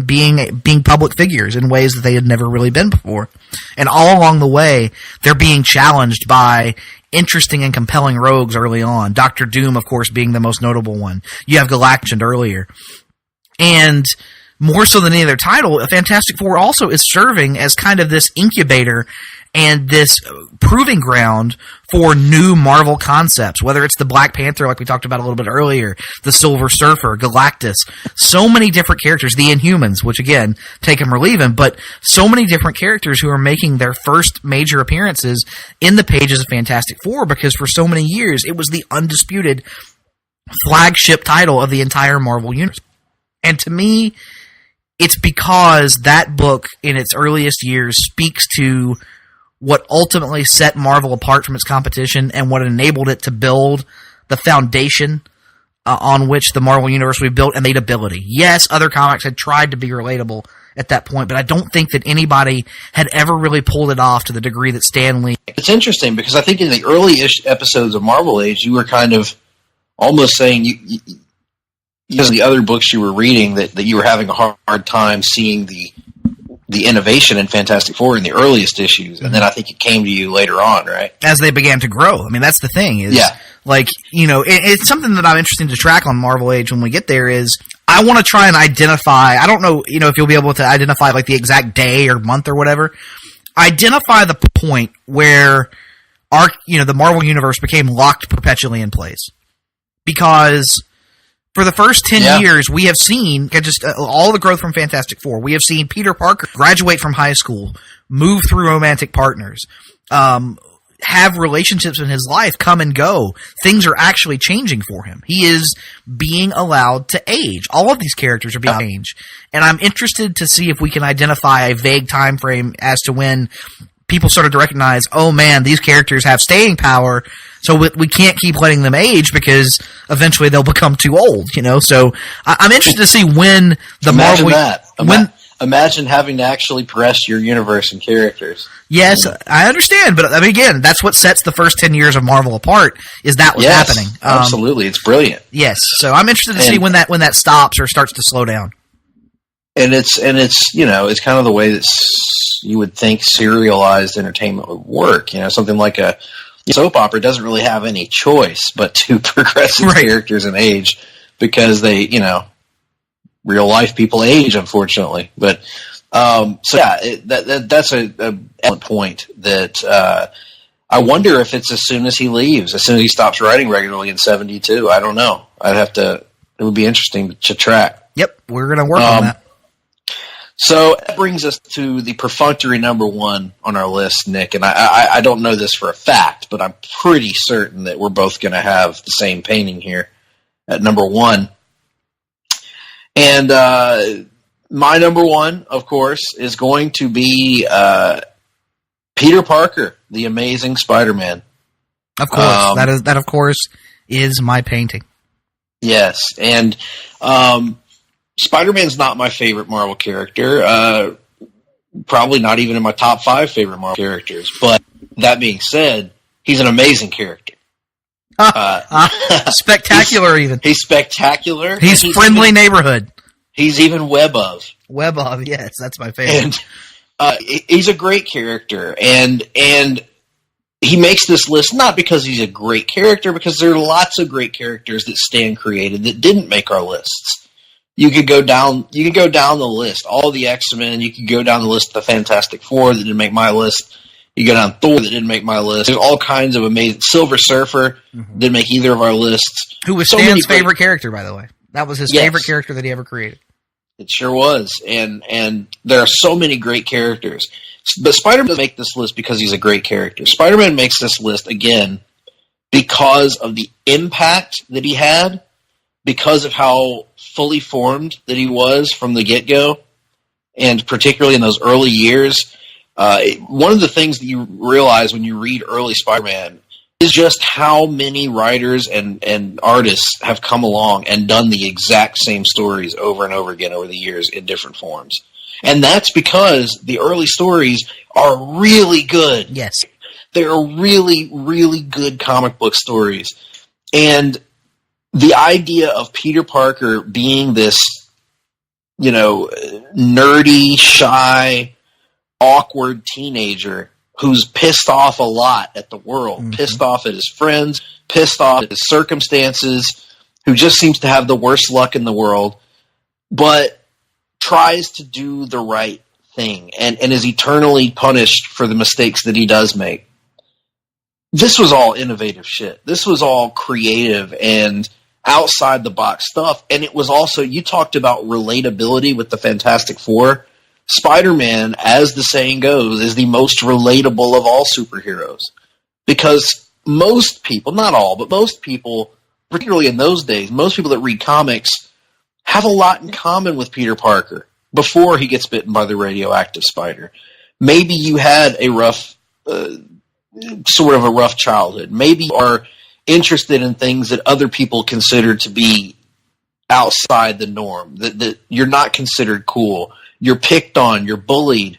being public figures in ways that they had never really been before. And all along the way, they're being challenged by interesting and compelling rogues early on. Dr. Doom, of course, being the most notable one. You have Galactus earlier. And more so than any other title, Fantastic Four also is serving as kind of this incubator and this proving ground for new Marvel concepts, whether it's the Black Panther, like we talked about a little bit earlier, the Silver Surfer, Galactus, so many different characters, the Inhumans, which again, take them or leave them, but so many different characters who are making their first major appearances in the pages of Fantastic Four, because for so many years, it was the undisputed flagship title of the entire Marvel universe. And to me, it's because that book, in its earliest years, speaks to what ultimately set Marvel apart from its competition and what enabled it to build the foundation on which the Marvel Universe we built and relatability. Yes, other comics had tried to be relatable at that point, but I don't think that anybody had ever really pulled it off to the degree that Stan Lee. It's interesting because I think in the early-ish episodes of Marvel Age, you were kind of almost saying because of the other books you were reading that you were having a hard time seeing the innovation in Fantastic Four in the earliest issues, and then I think it came to you later on, right? As they began to grow. I mean, that's the thing. It's something that I'm interested to track on Marvel Age when we get there is I want to try and identify, I don't know, if you'll be able to identify like the exact day or month or whatever, identify the point where the Marvel Universe became locked perpetually in place. Because for the first 10 years, we have seen just all the growth from Fantastic Four. We have seen Peter Parker graduate from high school, move through romantic partners, have relationships in his life come and go. Things are actually changing for him. He is being allowed to age. All of these characters are being aged. And I'm interested to see if we can identify a vague time frame as to when people started to recognize, oh man, these characters have staying power, so we can't keep letting them age because eventually they'll become too old, So I'm interested to see when the Imagine that. Imagine having to actually progress your universe and characters. Yes, I understand, but I mean, again, that's what sets the first 10 years of Marvel apart, is that what's happening. Absolutely, it's brilliant. Yes, so I'm interested to see when that stops or starts to slow down. And it's it's kind of the way that you would think serialized entertainment would work. Something like a soap opera doesn't really have any choice but to progress its characters in age because they, real life people age, unfortunately. But that's a excellent point. That I wonder if it's as soon as he leaves, as soon as he stops writing regularly in 72. I don't know. It would be interesting to track. Yep, we're going to work on that. So that brings us to the perfunctory number one on our list, Nick. And I don't know this for a fact, but I'm pretty certain that we're both going to have the same painting here at number one. And my number one, of course, is going to be Peter Parker, the Amazing Spider-Man. Of course, that of course is my painting. Yes, and Spider-Man's not my favorite Marvel character. Probably not even in my top 5 favorite Marvel characters. But that being said, he's an amazing character. Spectacular, even. He's spectacular. He's friendly neighborhood. He's even web of. Web of, yes, that's my favorite. And he's a great character, and he makes this list not because he's a great character, because there are lots of great characters that Stan created that didn't make our lists. You could go down the list. All the X-Men. You could go down the list of the Fantastic Four that didn't make my list. You go down Thor that didn't make my list. There's all kinds of amazing. Silver Surfer didn't make either of our lists. Who was Stan's favorite character, by the way? That was his favorite character that he ever created. It sure was. And there are so many great characters. But Spider-Man doesn't make this list because he's a great character. Spider-Man makes this list, again, because of the impact that he had, because of how fully formed that he was from the get-go, and particularly in those early years. One of the things that you realize when you read early Spider-Man is just how many writers and artists have come along and done the exact same stories over and over again over the years in different forms. And that's because the early stories are really good. Yes. They're really, really good comic book stories. And the idea of Peter Parker being this, nerdy, shy, awkward teenager who's pissed off a lot at the world, pissed off at his friends, pissed off at his circumstances, who just seems to have the worst luck in the world, but tries to do the right thing and is eternally punished for the mistakes that he does make. This was all innovative shit. This was all creative and outside the box stuff. And it was also, you talked about relatability with the Fantastic Four. Spider-Man, as the saying goes, is the most relatable of all superheroes. Because most people, not all, but most people, particularly in those days, most people that read comics have a lot in common with Peter Parker before he gets bitten by the radioactive spider. Maybe you had a rough, sort of a rough childhood. Maybe you are interested in things that other people consider to be outside the norm, that you're not considered cool. You're picked on, you're bullied.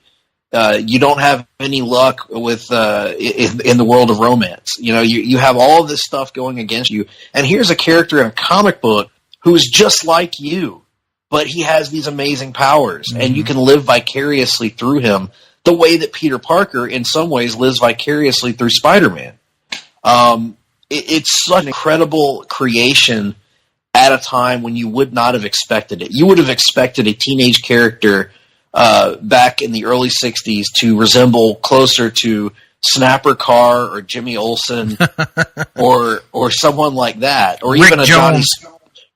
You don't have any luck with in the world of romance. You have all this stuff going against you. And here's a character in a comic book who's just like you, but he has these amazing powers, and you can live vicariously through him the way that Peter Parker, in some ways, lives vicariously through Spider-Man. It's such an incredible creation at a time when you would not have expected it. You would have expected a teenage character back in the early 60s to resemble closer to Snapper Carr or Jimmy Olsen or someone like that, or even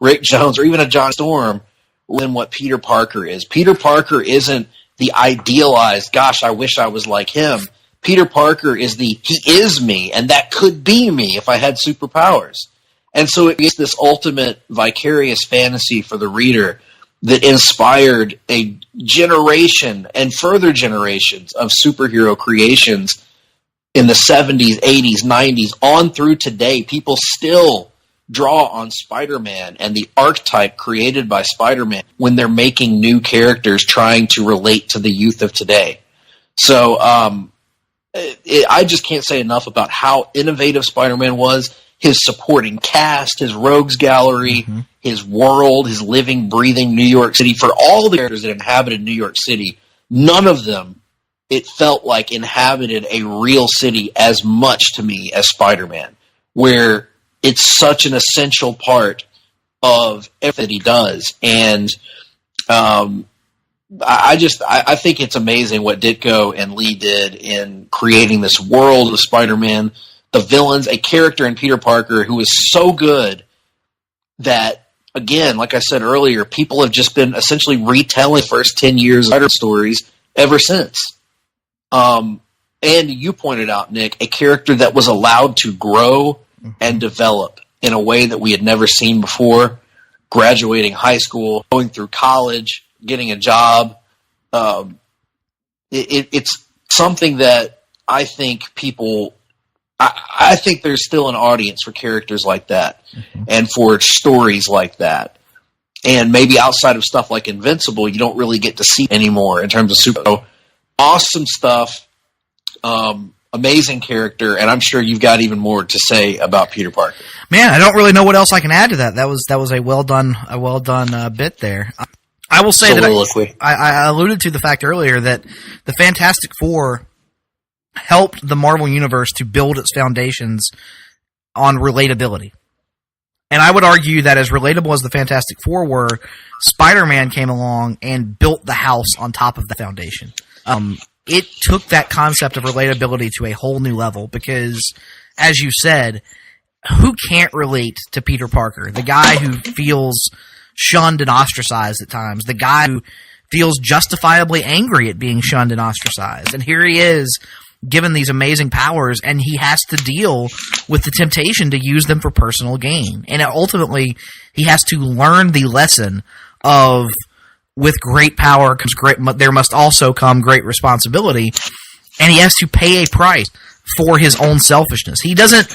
Rick Jones, or even a John Storm, than what Peter Parker is. Peter Parker isn't the idealized, gosh, I wish I was like him. Peter Parker is he is me, and that could be me if I had superpowers. And so it is this ultimate vicarious fantasy for the reader that inspired a generation and further generations of superhero creations in the 70s, 80s, 90s, on through today. People still draw on Spider-Man and the archetype created by Spider-Man when they're making new characters trying to relate to the youth of today. So I just can't say enough about how innovative Spider-Man was. His supporting cast, his rogues gallery, his world, his living, breathing New York City. For all the characters that inhabited New York City, none of them it felt like inhabited a real city as much to me as Spider-Man, where it's such an essential part of everything that he does. And I think it's amazing what Ditko and Lee did in creating this world of Spider-Man, the villains, a character in Peter Parker who is so good that, again, like I said earlier, people have just been essentially retelling the first 10 years of Spider-Man stories ever since. And you pointed out, Nick, a character that was allowed to grow and develop in a way that we had never seen before, graduating high school, going through college, getting a job. It's something that I think people... I think there's still an audience for characters like that and for stories like that. And maybe outside of stuff like Invincible, you don't really get to see anymore in terms of super. Awesome stuff. Amazing character, and I'm sure you've got even more to say about Peter Parker. Man, I don't really know what else I can add to that. That was a well done bit there. I will say that I alluded to the fact earlier that the Fantastic Four helped the Marvel Universe to build its foundations on relatability. And I would argue that as relatable as the Fantastic Four were, Spider-Man came along and built the house on top of the foundation. It took that concept of relatability to a whole new level because, as you said, who can't relate to Peter Parker? The guy who feels shunned and ostracized at times. The guy who feels justifiably angry at being shunned and ostracized. And here he is, given these amazing powers, and he has to deal with the temptation to use them for personal gain. And ultimately, he has to learn the lesson of, with great power comes there must also come great responsibility, and he has to pay a price for his own selfishness. He doesn't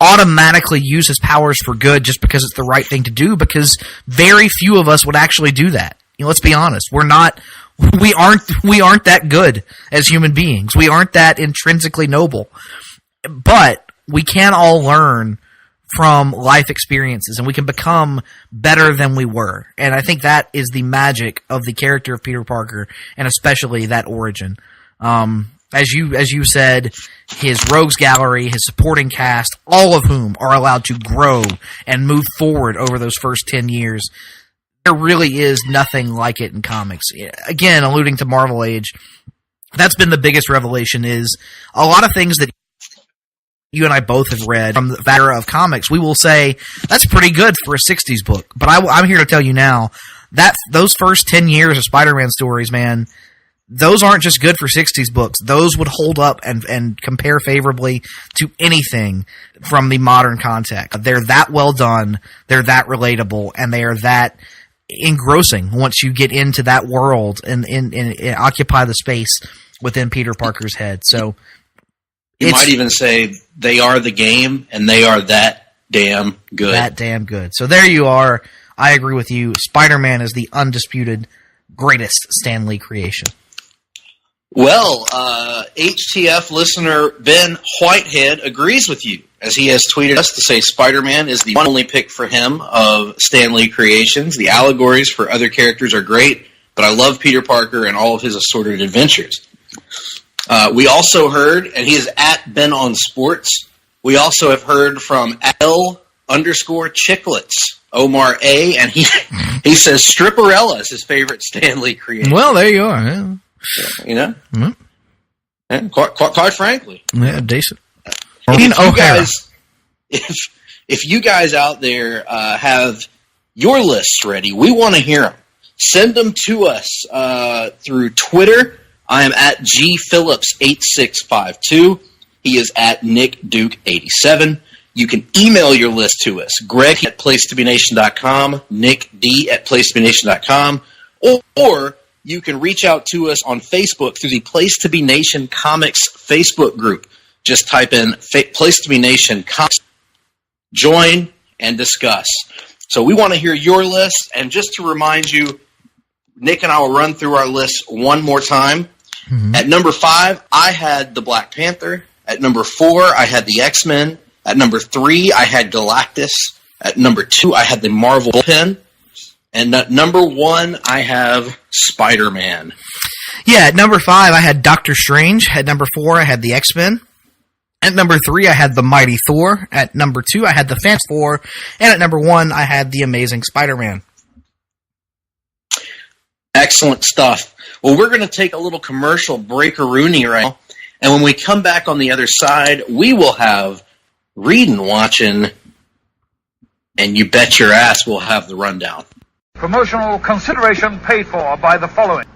automatically use his powers for good just because it's the right thing to do, because very few of us would actually do that. You know, let's be honest. We aren't that good as human beings. We aren't that intrinsically noble. But we can all learn from life experiences, and we can become better than we were. And I think that is the magic of the character of Peter Parker, and especially that origin. As you said, his rogues gallery, his supporting cast, all of whom are allowed to grow and move forward over those first 10 years. There really is nothing like it in comics. Again, alluding to Marvel Age, that's been the biggest revelation, is a lot of things that you and I both have read from the era of comics, we will say, that's pretty good for a 60s book. But I'm here to tell you now, that those first 10 years of Spider-Man stories, man, those aren't just good for 60s books. Those would hold up and compare favorably to anything from the modern context. They're that well done, they're that relatable, and they are that engrossing once you get into that world and occupy the space within Peter Parker's head. So you might even say they are the game, and they are that damn good. That damn good. So there you are. I agree with you. Spider-Man is the undisputed greatest Stan Lee creation. Well, HTF listener Ben Whitehead agrees with you, as he has tweeted us to say Spider-Man is the only pick for him of Stan Lee creations. The allegories for other characters are great, but I love Peter Parker and all of his assorted adventures. We also heard, and he is at Ben on Sports, we also have heard from L_Chicklets, Omar A., and he says Stripperella is his favorite Stan Lee creation. Well, there you are. Yeah. You know? Mm-hmm. And quite frankly. Yeah, decent. If you guys out there have your lists ready, we want to hear them. Send them to us through Twitter. I am at gphillips8652. He is at nickduke87. You can email your list to us, Greg at placetobenation.com, Nick D at placetobenation.com, or you can reach out to us on Facebook through the Place to Be Nation Comics Facebook group. Just type in Place to Be Nation Comics, join, and discuss. So we want to hear your list, and just to remind you, Nick and I will run through our list one more time. Mm-hmm. At number 5, I had the Black Panther. At number 4, I had the X-Men. At number 3, I had Galactus. At number 2, I had the Marvel Pen. And at number 1, I have Spider-Man. Yeah, at number 5, I had Doctor Strange. At number 4, I had the X-Men. At number 3, I had the Mighty Thor. At number 2, I had the Fantastic Four. And at number 1, I had the Amazing Spider-Man. Excellent stuff. Well, we're going to take a little commercial break-a-rooney right now. And when we come back on the other side, we will have reading, watching, and you bet your ass we'll have the rundown. Promotional consideration paid for by the following.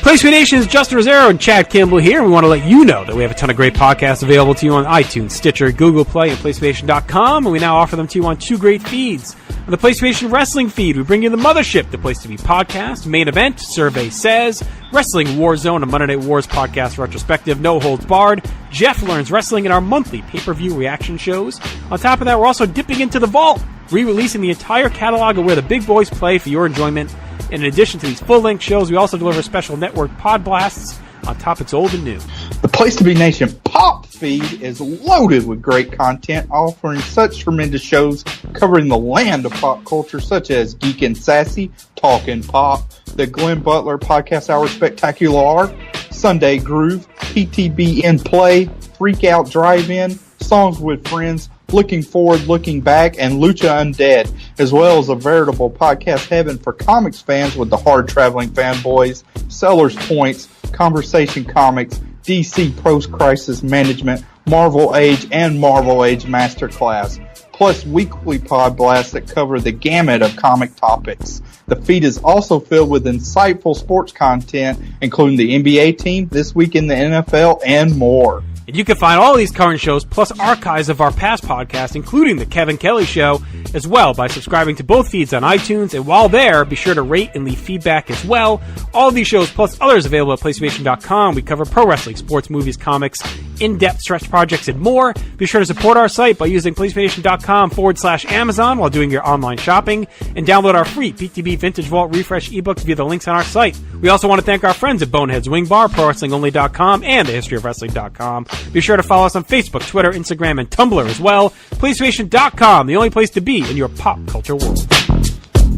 PlayStation Nation's Justin Rosero and Chad Campbell here. We want to let you know that we have a ton of great podcasts available to you on iTunes, Stitcher, Google Play, and PlayStation.com, and we now offer them to you on 2 great feeds. On the PlayStation Wrestling feed, we bring you the Mothership, the Place to Be podcast, Main Event, Survey Says, Wrestling Warzone, a Monday Night Wars podcast retrospective, No Holds Barred, Jeff Learns Wrestling, and our monthly pay-per-view reaction shows. On top of that, we're also dipping into the vault, re-releasing the entire catalog of where the big boys play for your enjoyment. And in addition to these full-length shows, we also deliver special network pod blasts on top it's old and new. The Place to Be Nation Pop feed is loaded with great content, offering such tremendous shows covering the land of pop culture, such as Geek and Sassy, Talkin' Pop, the Glenn Butler Podcast Hour Spectacular, Sunday Groove, PTB in Play, Freak Out Drive-In, Songs with Friends, Looking Forward, Looking Back, and Lucha Undead, as well as a veritable podcast heaven for comics fans with the Hard-Traveling Fanboys, Sellers Points, Conversation Comics, DC Post-Crisis Management, Marvel Age, and Marvel Age Masterclass, plus weekly pod blasts that cover the gamut of comic topics. The feed is also filled with insightful sports content, including the NBA team, This Week in the NFL, and more. And you can find all these current shows, plus archives of our past podcasts, including The Kevin Kelly Show, as well by subscribing to both feeds on iTunes. And while there, be sure to rate and leave feedback as well. All of these shows, plus others available at PlayStation.com. We cover pro wrestling, sports, movies, comics, in-depth stretch projects, and more. Be sure to support our site by using PlayStation.com/Amazon while doing your online shopping. And download our free PTB Vintage Vault Refresh ebooks via the links on our site. We also want to thank our friends at Boneheads Wing Bar, ProWrestlingOnly.com, and TheHistoryOfWrestling.com. Be sure to follow us on Facebook, Twitter, Instagram, and Tumblr as well. PlayStation.com, the only place to be in your pop culture world.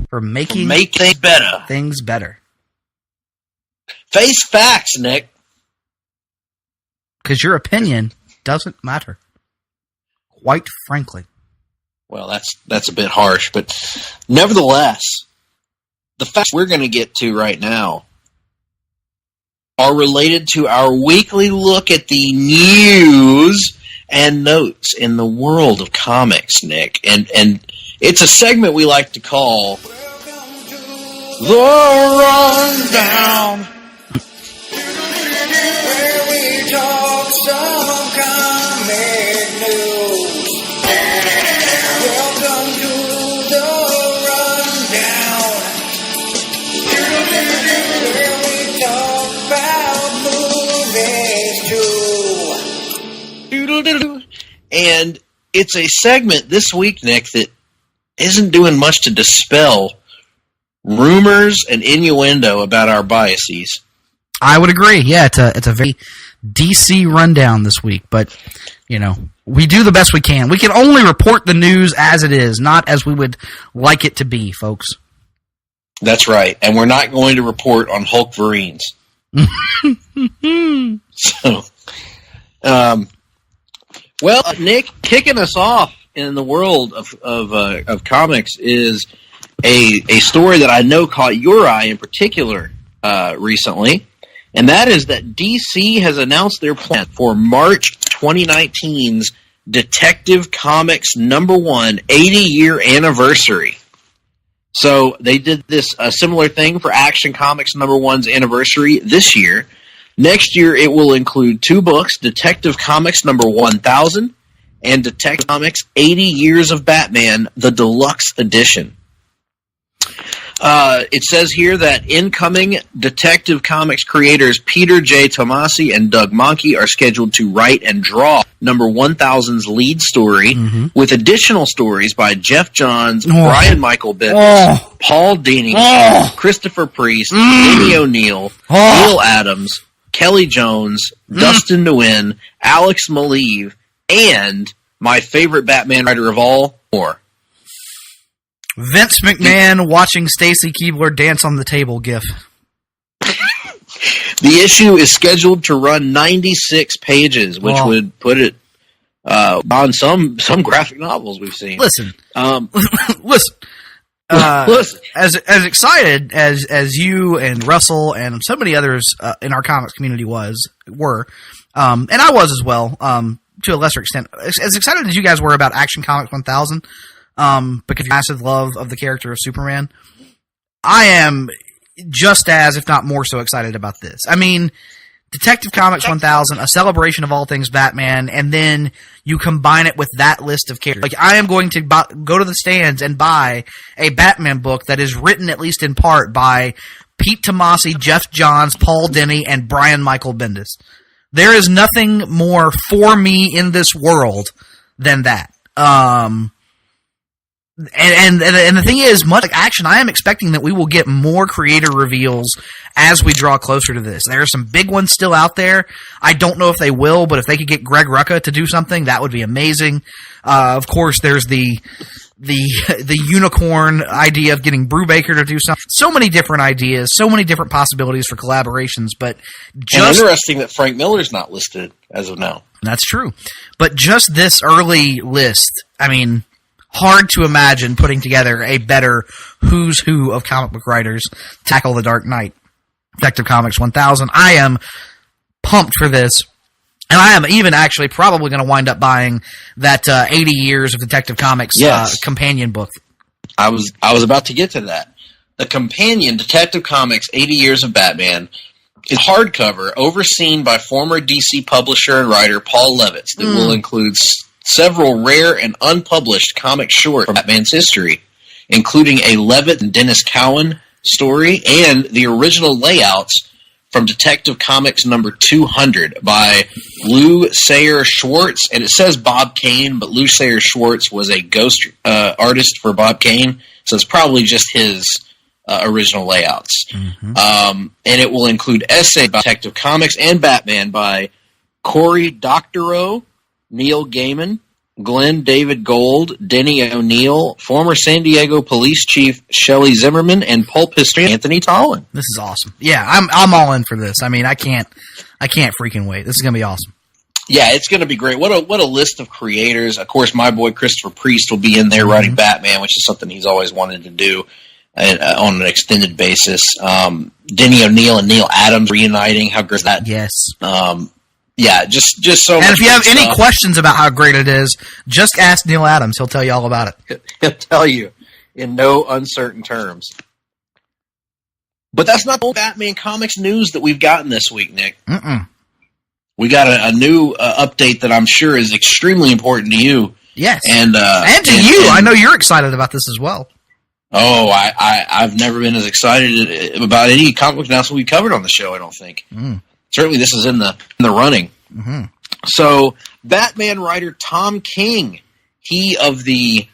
For making Make things better. things better. Face facts, Nick. Because your opinion doesn't matter. Quite frankly. Well, that's a bit harsh, but nevertheless, the facts we're going to get to right now are related to our weekly look at the news and notes in the world of comics, Nick. And it's a segment we like to call The Rundown. Where we talk some comic news. Welcome to The Rundown. Where we talk about movies too. And it's a segment this week, Nick, that isn't doing much to dispel rumors and innuendo about our biases. I would agree. Yeah, it's a very DC rundown this week, but you know, we do the best we can. We can only report the news as it is, not as we would like it to be, folks. That's right, and we're not going to report on Hulk Verines. So, well, Nick, kicking us off in the world of comics is a story that I know caught your eye in particular recently, and that is that DC has announced their plan for March 2019's Detective Comics #1 80-year anniversary. So they did this a similar thing for Action Comics #1's anniversary this year. Next year, it will include 2 books, Detective Comics #1000 and Detective Comics 80 Years of Batman, the Deluxe Edition. It says here that incoming Detective Comics creators Peter J. Tomasi and Doug Mahnke are scheduled to write and draw #1000's lead story, with additional stories by Jeff Johns, Brian Michael Bendis, Paul Dini, Christopher Priest, Amy O'Neill, Neil Adams, Kelly Jones, Dustin Nguyen, Alex Maleev, and my favorite Batman writer of all, more. Vince McMahon watching Stacy Keibler dance on the table gif. The issue is scheduled to run 96 pages, which would put it on some graphic novels we've seen. Listen. Listen. As excited as you and Russell and so many others in our comics community were, and I was as well, to a lesser extent, as excited as you guys were about Action Comics 1000, because of your massive love of the character of Superman, I am just as, if not more so, excited about this. I mean, Detective Comics 1000, a celebration of all things Batman, and then you combine it with that list of characters. Like, I am going to go to the stands and buy a Batman book that is written, at least in part, by Pete Tomasi, Jeff Johns, Paul Dini, and Brian Michael Bendis. There is nothing more for me in this world than that. And the thing is, much like Action, I am expecting that we will get more creator reveals as we draw closer to this. There are some big ones still out there. I don't know if they will, but if they could get Greg Rucka to do something, that would be amazing. Of course, there's the unicorn idea of getting Brubaker to do something. So many different ideas, so many different possibilities for collaborations, but just... And interesting that Frank Miller's not listed as of now. That's true. But just this early list, I mean... hard to imagine putting together a better who's who of comic book writers tackle the Dark Knight. Detective Comics 1000. I am pumped for this. And I am even actually probably going to wind up buying that 80 Years of Detective Comics companion book. I was about to get to that. The companion, Detective Comics 80 Years of Batman, is hardcover, overseen by former DC publisher and writer Paul Levitz, that will include several rare and unpublished comic shorts from Batman's history, including a Levitt and Dennis Cowan story and the original layouts from Detective Comics number 200 by Lou Sayer Schwartz. And it says Bob Kane, but Lou Sayer Schwartz was a ghost artist for Bob Kane, so it's probably just his original layouts. And it will include essays by Detective Comics and Batman by Cory Doctorow, Neil Gaiman, Glenn David Gold, Denny O'Neil, former San Diego Police Chief Shelley Zimmerman, and pulp history Anthony Tollin. This is awesome. Yeah, I'm all in for this. I mean, I can't freaking wait. This is gonna be awesome. Yeah, it's gonna be great. What a list of creators. Of course, my boy Christopher Priest will be in there writing Batman, which is something he's always wanted to do on an extended basis. Denny O'Neil and Neil Adams reuniting. How great is that? Yes. Yeah, just so much. And if you have any questions about how great it is, just ask Neil Adams. He'll tell you all about it. He'll tell you in no uncertain terms. But that's not the Batman Comics news that we've gotten this week, Nick. We got a new update that I'm sure is extremely important to you. Yes. And to you. I know you're excited about this as well. Oh, I've never been as excited about any comic book announcement we covered on the show, I don't think. Certainly this is in the running. So, Batman writer Tom King, he of the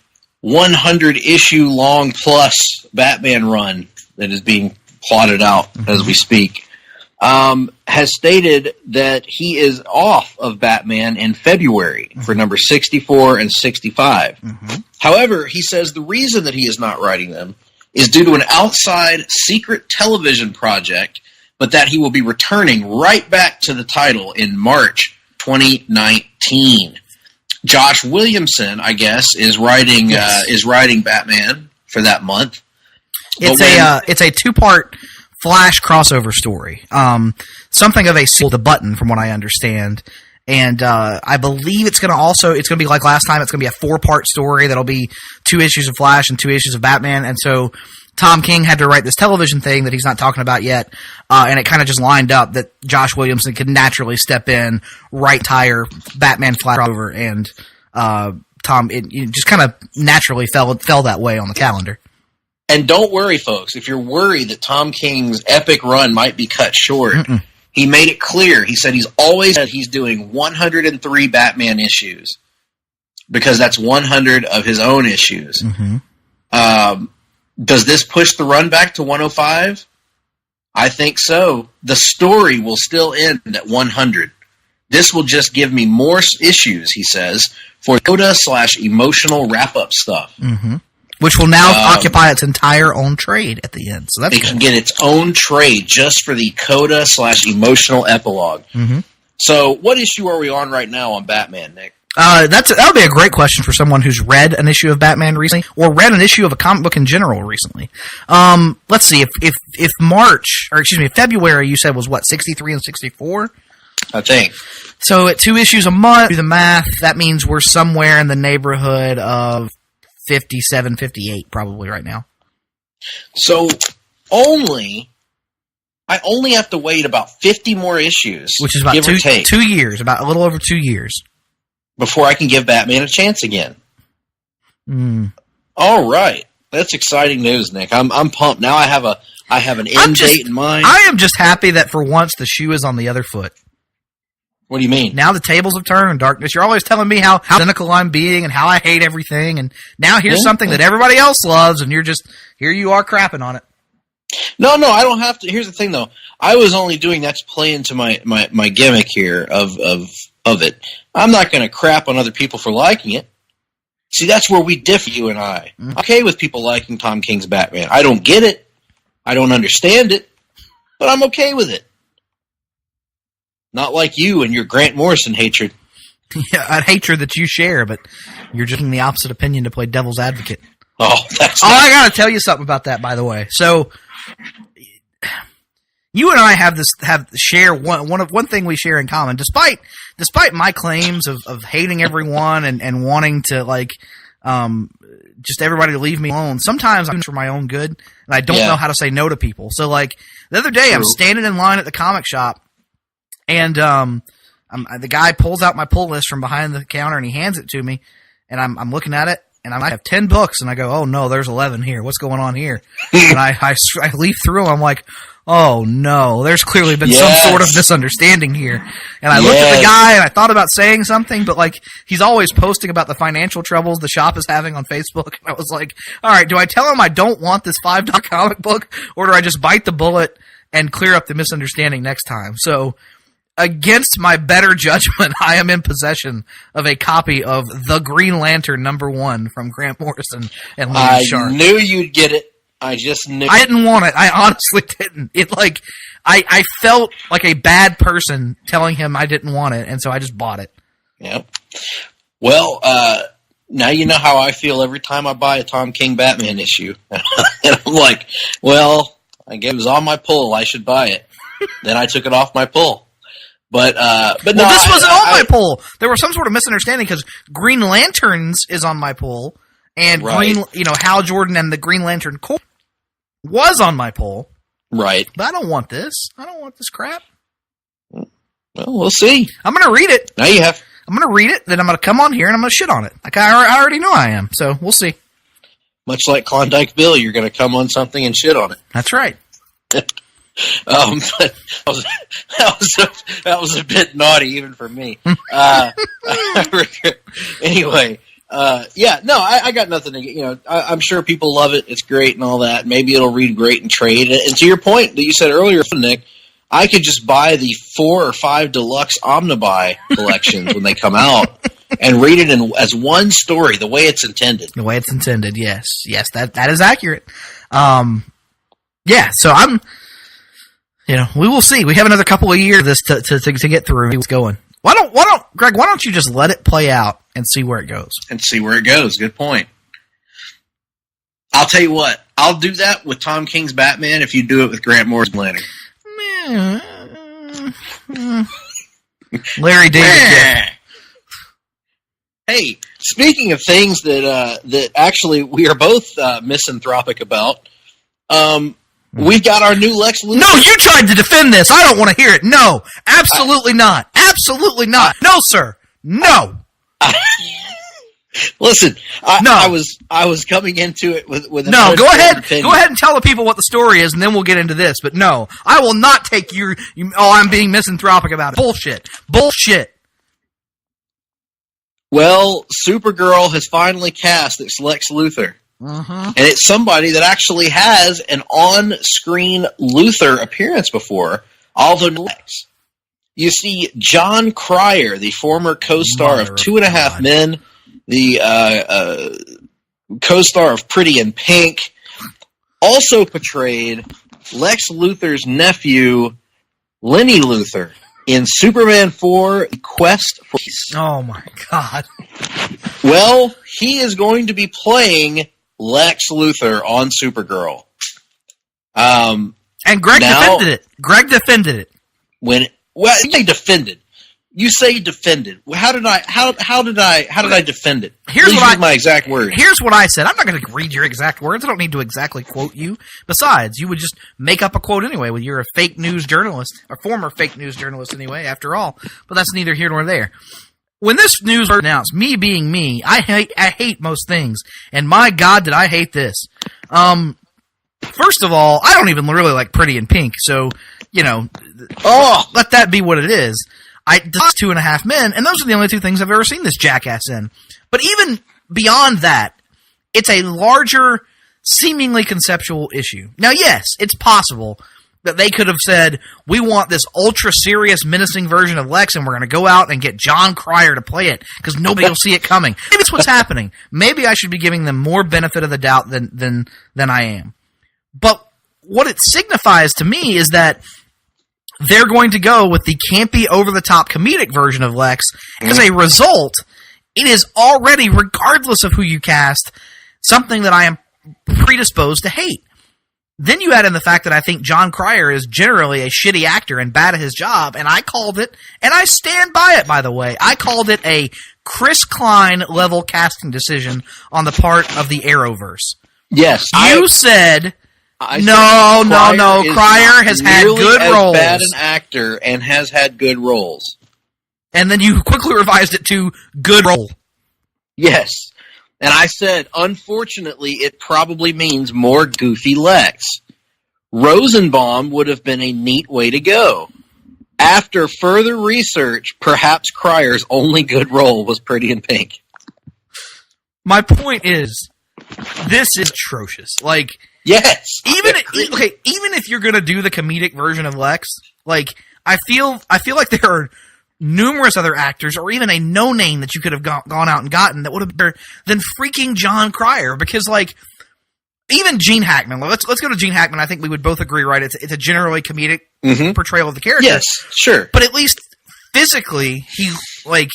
100-issue long plus Batman run that is being plotted out as we speak, has stated that he is off of Batman in February for number 64 and 65. However, he says the reason that he is not writing them is due to an outside secret television project, but that he will be returning right back to the title in March 2019. Josh Williamson, I guess, is writing Batman for that month. It's a two-part Flash crossover story. Something of a sequel to Button, from what I understand. And I believe it's going to be like last time. It's going to be a 4-part story that'll be 2 issues of Flash and 2 issues of Batman. And so Tom King had to write this television thing that he's not talking about yet, and it kind of just lined up that Josh Williamson could naturally step in, write tire Batman Flash over, and it just kind of naturally fell that way on the calendar. And don't worry, folks, if you're worried that Tom King's epic run might be cut short, he made it clear. He said he's doing 103 Batman issues because that's 100 of his own issues. Does this push the run back to 105? I think so. The story will still end at 100. This will just give me more issues, he says, for Yoda / emotional wrap-up stuff. Which will now occupy its entire own trade at the end. So that's It can get its own trade just for the coda/emotional epilogue. Mm-hmm. So what issue are we on right now on Batman, Nick? That would be a great question for someone who's read an issue of Batman recently, or read an issue of a comic book in general recently. Let's see, if February you said was what, 63 and 64? I think. So at 2 issues a month, do the math, that means we're somewhere in the neighborhood of 57, 58 probably right now. So I only have to wait about 50 more issues, which is about give or take, 2 years, about a little over 2 years, before I can give Batman a chance again. All right, that's exciting news, Nick. I'm pumped now. I have an end date in mind. I am just happy that for once the shoe is on the other foot. What do you mean? Now the tables have turned, Darkness. You're always telling me how cynical I'm being and how I hate everything, and now here's something that everybody else loves, and here you are crapping on it. No, I don't have to. Here's the thing, though. I was only doing that to play into my gimmick here of it. I'm not going to crap on other people for liking it. See, that's where we differ, you and I. I'm okay with people liking Tom King's Batman. I don't get it. I don't understand it. But I'm okay with it. Not like you and your Grant Morrison hatred. Yeah, a hatred that you share, but you're just in the opposite opinion to play devil's advocate. Oh, that's I got to tell you something about that, by the way. So, you and I share one thing we share in common. Despite my claims of hating everyone and wanting to just everybody to leave me alone. Sometimes I'm for my own good, and I don't know how to say no to people. So, the other day, I'm standing in line at the comic shop, and the guy pulls out my pull list from behind the counter, and he hands it to me, and I'm looking at it, and I might have 10 books, and I go, oh no, there's 11 here. What's going on here? And I leaf through them. I'm like, oh no, there's clearly been some sort of misunderstanding here. And I looked at the guy, and I thought about saying something, but he's always posting about the financial troubles the shop is having on Facebook. And I was like, all right, do I tell him I don't want this $5 comic book, or do I just bite the bullet and clear up the misunderstanding next time? So, against my better judgment, I am in possession of a copy of The Green Lantern #1 from Grant Morrison and Lee Sharp. I knew you'd get it. I just knew. I didn't want it. I honestly didn't. I felt like a bad person telling him I didn't want it, and so I just bought it. Yep. Well, now you know how I feel every time I buy a Tom King Batman issue. And I'm like, well, I guess it was on my pull. I should buy it. Then I took it off my pull. But no, this wasn't on my pull. There was some sort of misunderstanding because Green Lanterns is on my pull, and Hal Jordan and the Green Lantern Corps was on my pull. Right. But I don't want this. I don't want this crap. Well, we'll see. I'm going to read it. Now you have. I'm going to read it, then I'm going to come on here and I'm going to shit on it. I already know I am, so we'll see. Much like Klondike Bill, you're going to come on something and shit on it. That's right. But that was a bit naughty even for me. Anyway, I got nothing to I'm sure people love it. It's great and all that. Maybe it'll read great in trade. And to your point that you said earlier, Nick, I could just buy the 4 or 5 deluxe Omnibuy collections when they come out and read it as one story, the way it's intended. The way it's intended, yes, that is accurate. So I'm. We will see. We have another couple of years of this to get through. What's going? Greg? Why don't you just let it play out and see where it goes? Good point. I'll tell you what. I'll do that with Tom King's Batman if you do it with Grant Morrison's Lantern. Larry David. Hey, speaking of things that actually we are both misanthropic about. We've got our new Lex Luthor. No, you tried to defend this. I don't want to hear it. No, absolutely not. Absolutely not. No, sir. No. Listen, I was coming into it with no. Go ahead. Go ahead and tell the people what the story is, and then we'll get into this. But no, I will not take your. I'm being misanthropic about it. Bullshit. Well, Supergirl has finally cast its Lex Luthor. And it's somebody that actually has an on-screen Luthor appearance before, although Lex. You see, John Cryer, the former co-star of 2.5 Men, the co-star of Pretty in Pink, also portrayed Lex Luthor's nephew, Lenny Luthor, in Superman 4, The Quest for Peace. Oh, my God. Well, he is going to be playing Lex Luthor on Supergirl. And Greg defended it. Greg defended it. You say defended. You say defended. How did I defend it? Please use my exact words. Here's what I said. I'm not going to read your exact words. I don't need to exactly quote you. Besides, you would just make up a quote anyway. When you're a fake news journalist, a former fake news journalist anyway. After all, but that's neither here nor there. When this news was announced, me being me, I hate most things, and my God, did I hate this. First of all, I don't even really like Pretty in Pink, so let that be what it is. That's 2.5 Men, and those are the only two things I've ever seen this jackass in. But even beyond that, it's a larger, seemingly conceptual issue. Now, yes, it's possible that they could have said, we want this ultra-serious, menacing version of Lex, and we're going to go out and get John Cryer to play it, because nobody will see it coming. Maybe that's what's happening. Maybe I should be giving them more benefit of the doubt than I am. But what it signifies to me is that they're going to go with the campy, over-the-top comedic version of Lex. As a result, it is already, regardless of who you cast, something that I am predisposed to hate. Then you add in the fact that I think John Cryer is generally a shitty actor and bad at his job, and I called it, and I stand by it, by the way. I called it a Chris Klein-level casting decision on the part of the Arrowverse. Yes. You said... No. Cryer has had good roles. Bad an actor and has had good roles. And then you quickly revised it to good role. Yes. And I said, unfortunately, it probably means more goofy Lex. Rosenbaum would have been a neat way to go. After further research, perhaps Cryer's only good role was Pretty in Pink. My point is, this is atrocious. Like... Yes. Even if you're gonna do the comedic version of Lex, like I feel like there are numerous other actors, or even a no name that you could have gone out and gotten that would have been better than freaking John Cryer. Because like even Gene Hackman, let's go to Gene Hackman. I think we would both agree, right? It's a generally comedic portrayal of the character. Yes, sure. But at least physically, he like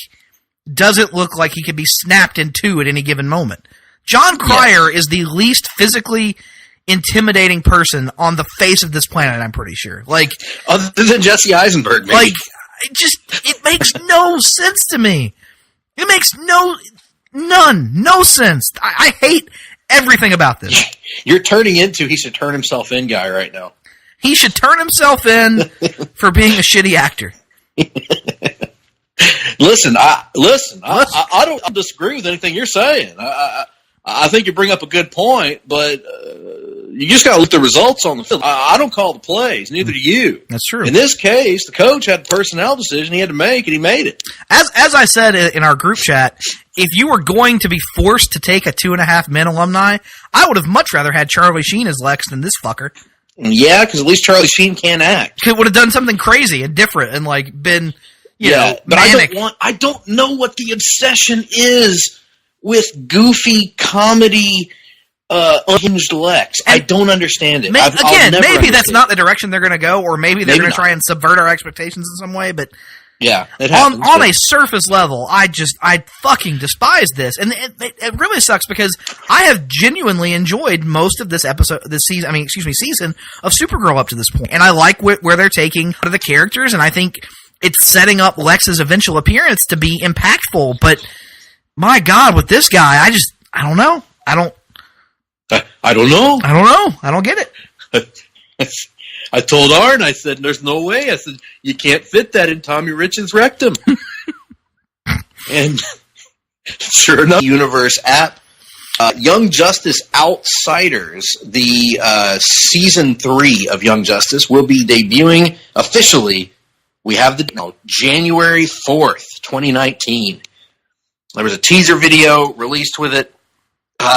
doesn't look like he could be snapped in two at any given moment. John Cryer is the least physically intimidating person on the face of this planet, I'm pretty sure. Like, other than Jesse Eisenberg, maybe. Like, it makes no sense to me. It makes no sense. I hate everything about this. You're turning into he should turn himself in guy right now. He should turn himself in for being a shitty actor. Listen, I don't disagree with anything you're saying. I think you bring up a good point, but you just got to look at the results on the field. I don't call the plays, neither do you. That's true. In this case, the coach had the personnel decision he had to make, and he made it. As I said in our group chat, if you were going to be forced to take a 2.5 Men alumni, I would have much rather had Charlie Sheen as Lex than this fucker. Yeah, because at least Charlie Sheen can act. It would have done something crazy and different and like been, you know, but manic. I don't know what the obsession is with goofy comedy, unhinged Lex. I don't understand it. Maybe that's not the direction they're going to go, or maybe they're going to try and subvert our expectations in some way, but yeah, it happens, on a surface level, I fucking despise this. And it really sucks because I have genuinely enjoyed most of this season of Supergirl up to this point. And I like where they're taking the characters, and I think it's setting up Lex's eventual appearance to be impactful, but my God, with this guy, I don't know. I don't know. I don't get it. I told Arn, I said, there's no way. I said, you can't fit that in Tommy Rich's rectum. And sure enough, Universe app, Young Justice Outsiders, the season 3 of Young Justice, will be debuting officially. We have January 4th, 2019. There was a teaser video released with it.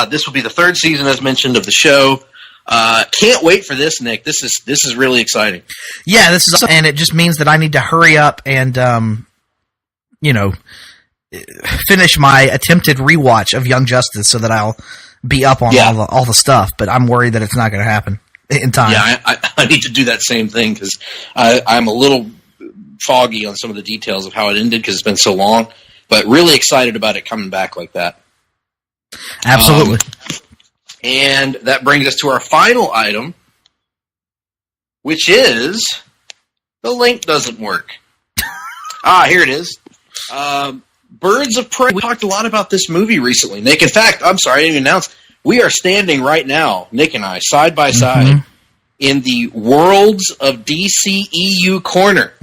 This will be the 3rd season, as mentioned, of the show. Can't wait for this, Nick. This is really exciting. Yeah, and it just means that I need to hurry up and, finish my attempted rewatch of Young Justice so that I'll be up on all the stuff, but I'm worried that it's not going to happen in time. Yeah, I need to do that same thing because I'm a little foggy on some of the details of how it ended because it's been so long, but really excited about it coming back like that. Absolutely. And that brings us to our final item, which is the link doesn't work. Here it is. Birds of Prey. We talked a lot about this movie recently, Nick. In fact, I'm sorry, I didn't even announce. We are standing right now, Nick and I, side by side, in the Worlds of DCEU corner.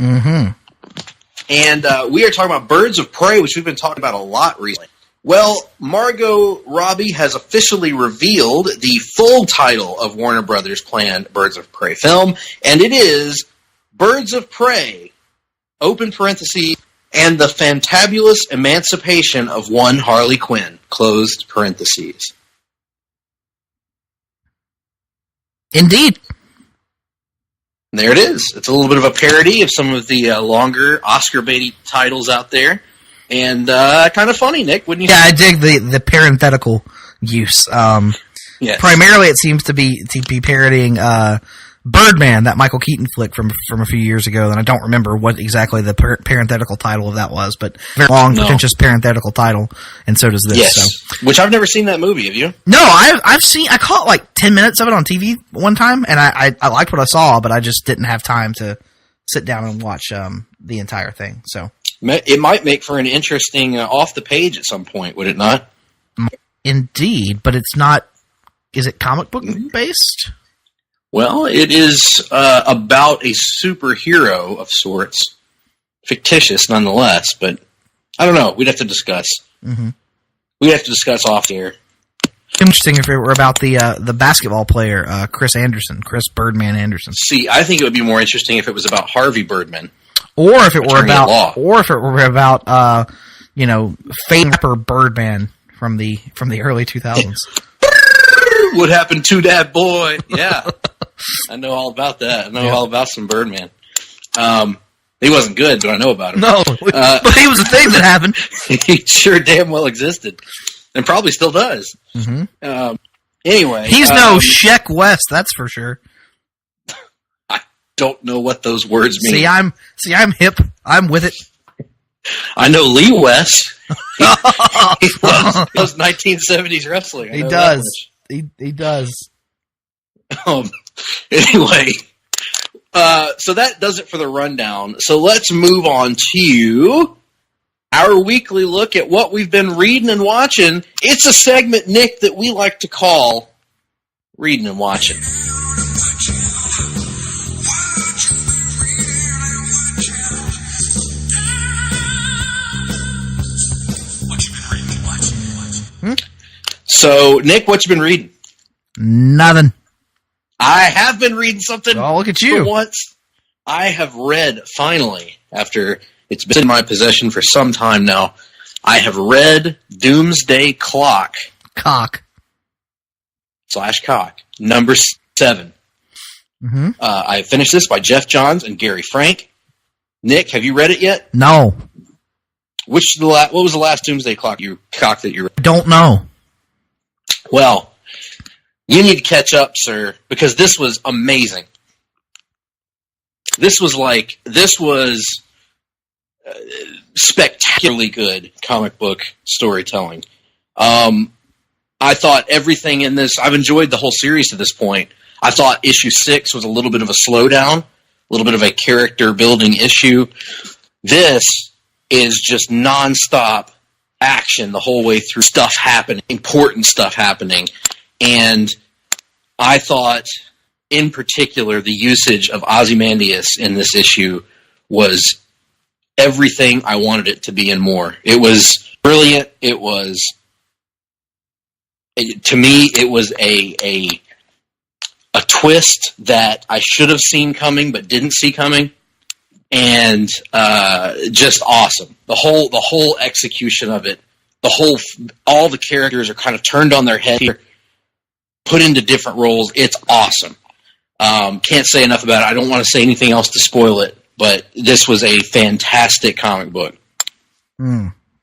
And we are talking about Birds of Prey, which we've been talking about a lot recently. Well, Margot Robbie has officially revealed the full title of Warner Brothers' planned Birds of Prey film, and it is Birds of Prey, open parentheses, and the fantabulous emancipation of one Harley Quinn, closed parentheses. Indeed. There it is. It's a little bit of a parody of some of the longer Oscar-baity titles out there. And kind of funny, Nick, wouldn't you say? I dig the parenthetical use. Yes. Primarily, it seems to be parodying Birdman, that Michael Keaton flick from a few years ago. And I don't remember what exactly the parenthetical title of that was, but very long, pretentious parenthetical title. And so does this. Yes. So. Which I've never seen that movie. Have you? No, I caught like 10 minutes of it on TV one time, and I liked what I saw, but I just didn't have time to sit down and watch the entire thing. So. It might make for an interesting off the page at some point, would it not? Indeed, but it's not. Is it comic book based? Well, it is about a superhero of sorts, fictitious nonetheless. But I don't know. We'd have to discuss. We'd have to discuss off the air. Interesting if it were about the basketball player Chris Birdman Anderson. See, I think it would be more interesting if it was about Harvey Birdman. Or if it were about, famed rapper Birdman from the early 2000s. What happened to that boy? Yeah, I know all about that. I know all about some Birdman. He wasn't good, but I know about him. No, but he was a thing that happened. He sure damn well existed, and probably still does. Anyway, he's no Sheck West, that's for sure. Don't know what those words mean. See, I'm hip. I'm with it. I know Lee West. he loves 1970s wrestling. He does. He does. Anyway, so that does it for the rundown. So let's move on to our weekly look at what we've been reading and watching. It's a segment, Nick, that we like to call Reading and Watching. So, Nick, what you been reading? Nothing. I have been reading something. Oh, look at you. For once. I have read, finally, after it's been in my possession for some time now, I have read Doomsday Clock. Cock. /Cock. Number 7. I finished this by Jeff Johns and Gary Frank. Nick, have you read it yet? No. What was the last Doomsday Clock that you read? Don't know. Well, you need to catch up, sir, because this was amazing. This was spectacularly good comic book storytelling. I thought everything in this, I've enjoyed the whole series to this point. I thought issue 6 was a little bit of a slowdown, a little bit of a character building issue. This is just nonstop action the whole way through, stuff happening, important stuff happening. And I thought, in particular, the usage of Ozymandias in this issue was everything I wanted it to be and more. It was brilliant. It was, to me, it was a twist that I should have seen coming but didn't see coming. And just awesome. The whole execution of it, all the characters are kind of turned on their head here, put into different roles. It's awesome. Can't say enough about it. I don't want to say anything else to spoil it, but this was a fantastic comic book.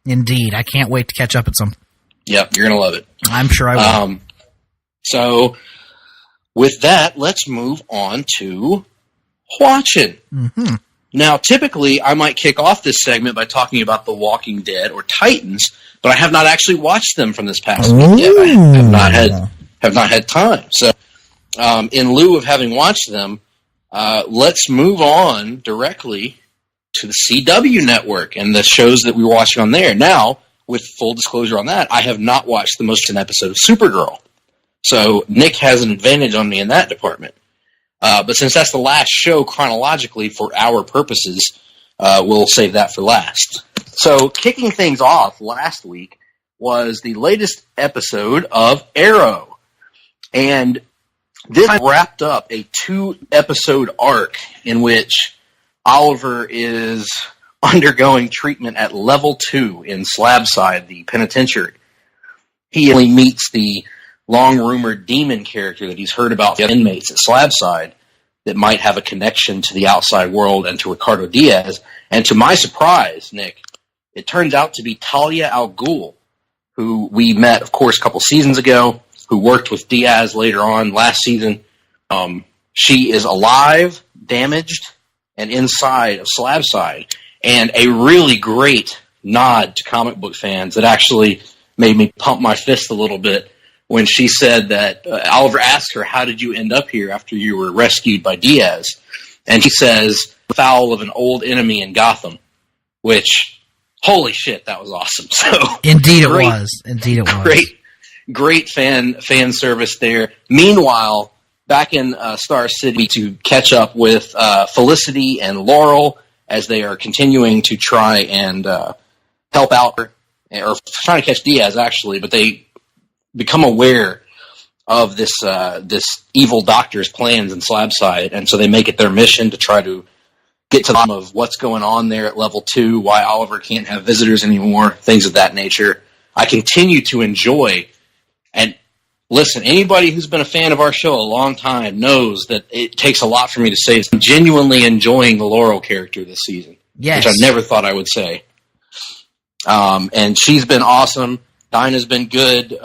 Indeed. I can't wait to catch up at some. Yep, you're going to love it. I'm sure I will. So, with that, let's move on to watching. Mm-hmm. Now, typically, I might kick off this segment by talking about The Walking Dead or Titans, but I have not actually watched them from this past week yet. I have not had time. So, in lieu of having watched them, let's move on directly to the CW network and the shows that we were watching on there. Now, with full disclosure on that, I have not watched the most recent episode of Supergirl. So Nick has an advantage on me in that department. But since that's the last show chronologically for our purposes, we'll save that for last. So kicking things off last week was the latest episode of Arrow. And this wrapped up a 2-episode arc in which Oliver is undergoing treatment at level 2 in Slabside, the penitentiary. He only meets the long-rumored demon character that he's heard about from inmates at Slabside that might have a connection to the outside world and to Ricardo Diaz. And to my surprise, Nick, it turns out to be Talia al Ghul, who we met, of course, a couple seasons ago, who worked with Diaz later on last season. She is alive, damaged, and inside of Slabside. And a really great nod to comic book fans that actually made me pump my fist a little bit when she said that Oliver asked her, how did you end up here after you were rescued by Diaz? And she says, foul of an old enemy in Gotham, which, holy shit, that was awesome. So Indeed it was. Great fan service there. Meanwhile, back in Star City to catch up with Felicity and Laurel as they are continuing to try and help out, or trying to catch Diaz, actually, but they become aware of this evil doctor's plans in Slabside, and so they make it their mission to try to get to the bottom of what's going on there at level 2, why Oliver can't have visitors anymore, things of that nature. I continue to enjoy, and listen, anybody who's been a fan of our show a long time knows that it takes a lot for me to say I'm genuinely enjoying the Laurel character this season, yes, which I never thought I would say. And she's been awesome. Dinah's been good.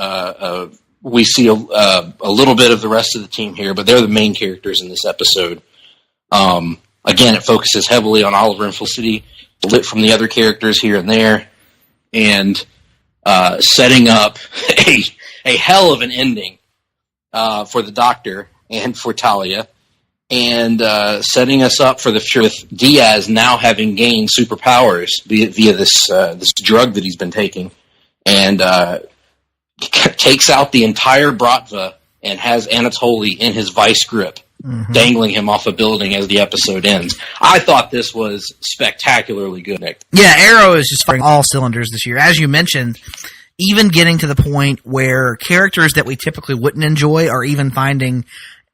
We see a little bit of the rest of the team here, but they're the main characters in this episode. Again, it focuses heavily on Oliver and Felicity, lit from the other characters here and there, and setting up a hell of an ending for the Doctor and for Talia, and setting us up for the future with Diaz now having gained superpowers via this drug that he's been taking, and takes out the entire Bratva and has Anatoly in his vice grip, dangling him off a building as the episode ends. I thought this was spectacularly good, Nick. Yeah, Arrow is just firing all cylinders this year. As you mentioned, even getting to the point where characters that we typically wouldn't enjoy are even finding,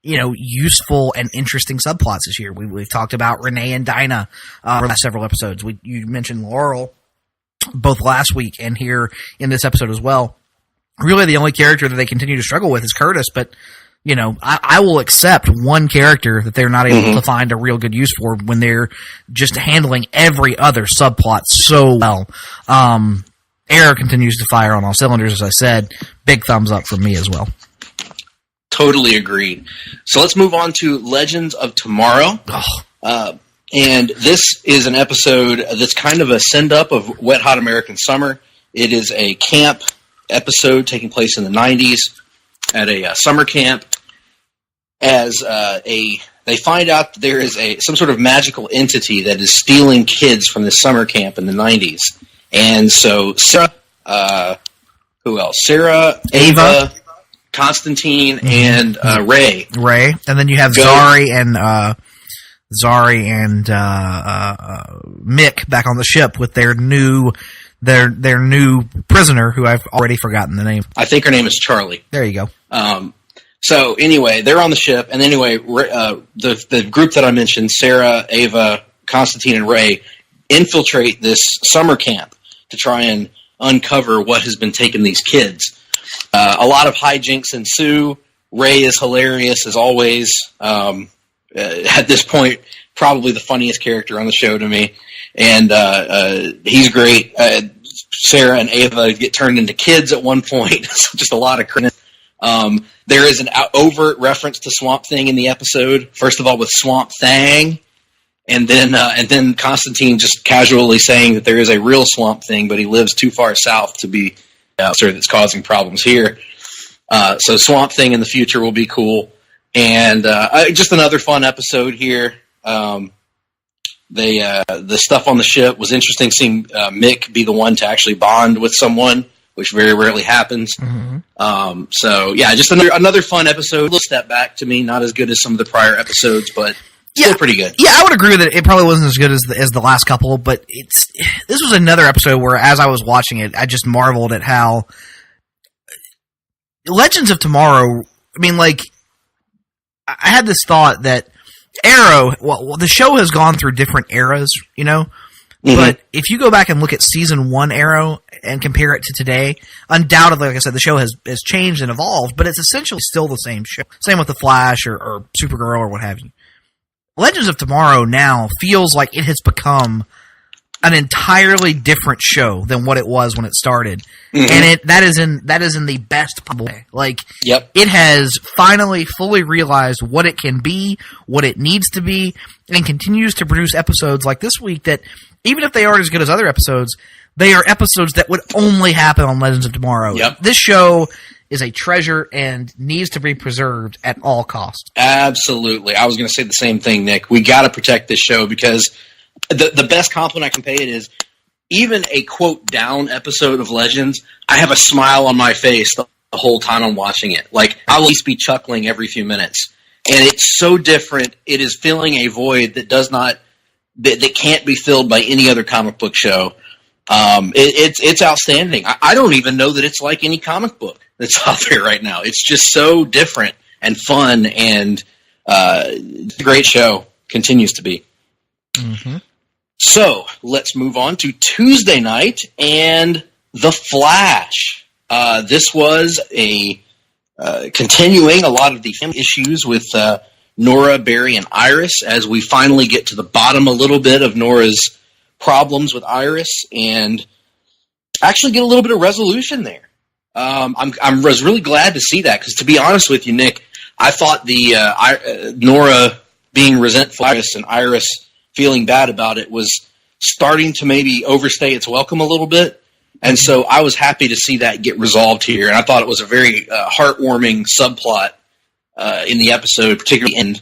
useful and interesting subplots this year. We've talked about Renee and Dinah for the last several episodes. You mentioned Laurel both last week and here in this episode as well. Really, the only character that they continue to struggle with is Curtis, but, I will accept one character that they're not able to find a real good use for when they're just handling every other subplot so well. Arrow continues to fire on all cylinders, as I said. Big thumbs up from me as well. Totally agreed. So let's move on to Legends of Tomorrow. And this is an episode that's kind of a send-up of Wet Hot American Summer. It is a camp episode taking place in the 90s at a summer camp, as they find out that there is some sort of magical entity that is stealing kids from this summer camp in the 90s. And so Sarah, who else? Sarah, Ava, Constantine, and Ray. And then you have Zari and Mick back on the ship with their new prisoner, who I've already forgotten the name. I think her name is Charlie. There you go. So anyway, they're on the ship, and anyway, the group that I mentioned, Sarah, Ava, Constantine, and Ray, infiltrate this summer camp to try and uncover what has been taking these kids. A lot of hijinks ensue. Ray is hilarious as always. At this point, probably the funniest character on the show to me, and he's great. Sarah and Ava get turned into kids at one point. So just a lot of craziness. There is an overt reference to Swamp Thing in the episode. First of all, with Swamp Thang, and then Constantine just casually saying that there is a real Swamp Thing, but he lives too far south to be that's causing problems here. So Swamp Thing in the future will be cool, and just another fun episode here. The stuff on the ship was interesting. Seeing Mick be the one to actually bond with someone, which very rarely happens. Mm-hmm. So yeah, just another fun episode. A little step back to me, not as good as some of the prior episodes, but still pretty good. Yeah, I would agree that it probably wasn't as good as the last couple, but this was another episode where, as I was watching it, I just marveled at how Legends of Tomorrow. I mean, like, I had this thought that Arrow, well, the show has gone through different eras, you know? Mm-hmm. But if you go back and look at season 1 Arrow and compare it to today, undoubtedly, like I said, the show has changed and evolved, but it's essentially still the same show. Same with The Flash or Supergirl or what have you. Legends of Tomorrow now feels like it has become an entirely different show than what it was when it started. Mm-hmm. And that is in the best possible way. Like, yep. It has finally fully realized what it can be, what it needs to be, and continues to produce episodes like this week that, even if they aren't as good as other episodes, they are episodes that would only happen on Legends of Tomorrow. Yep. This show is a treasure and needs to be preserved at all costs. Absolutely. I was going to say the same thing, Nick. We got to protect this show because the best compliment I can pay it is, even a quote down episode of Legends, I have a smile on my face the whole time I'm watching it. Like, I'll at least be chuckling every few minutes. And it's so different. It is filling a void that can't be filled by any other comic book show. It's outstanding. I don't even know that it's like any comic book that's out there right now. It's just so different and fun, and it's a great show. Continues to be. Mm-hmm. So let's move on to Tuesday night and The Flash. This was continuing a lot of the issues with Nora, Barry, and Iris, as we finally get to the bottom a little bit of Nora's problems with Iris and actually get a little bit of resolution there. I was really glad to see that, because, to be honest with you, Nick, I thought the Nora being resentful of Iris and Iris feeling bad about it was starting to maybe overstay its welcome a little bit. And so I was happy to see that get resolved here. And I thought it was a very heartwarming subplot in the episode, particularly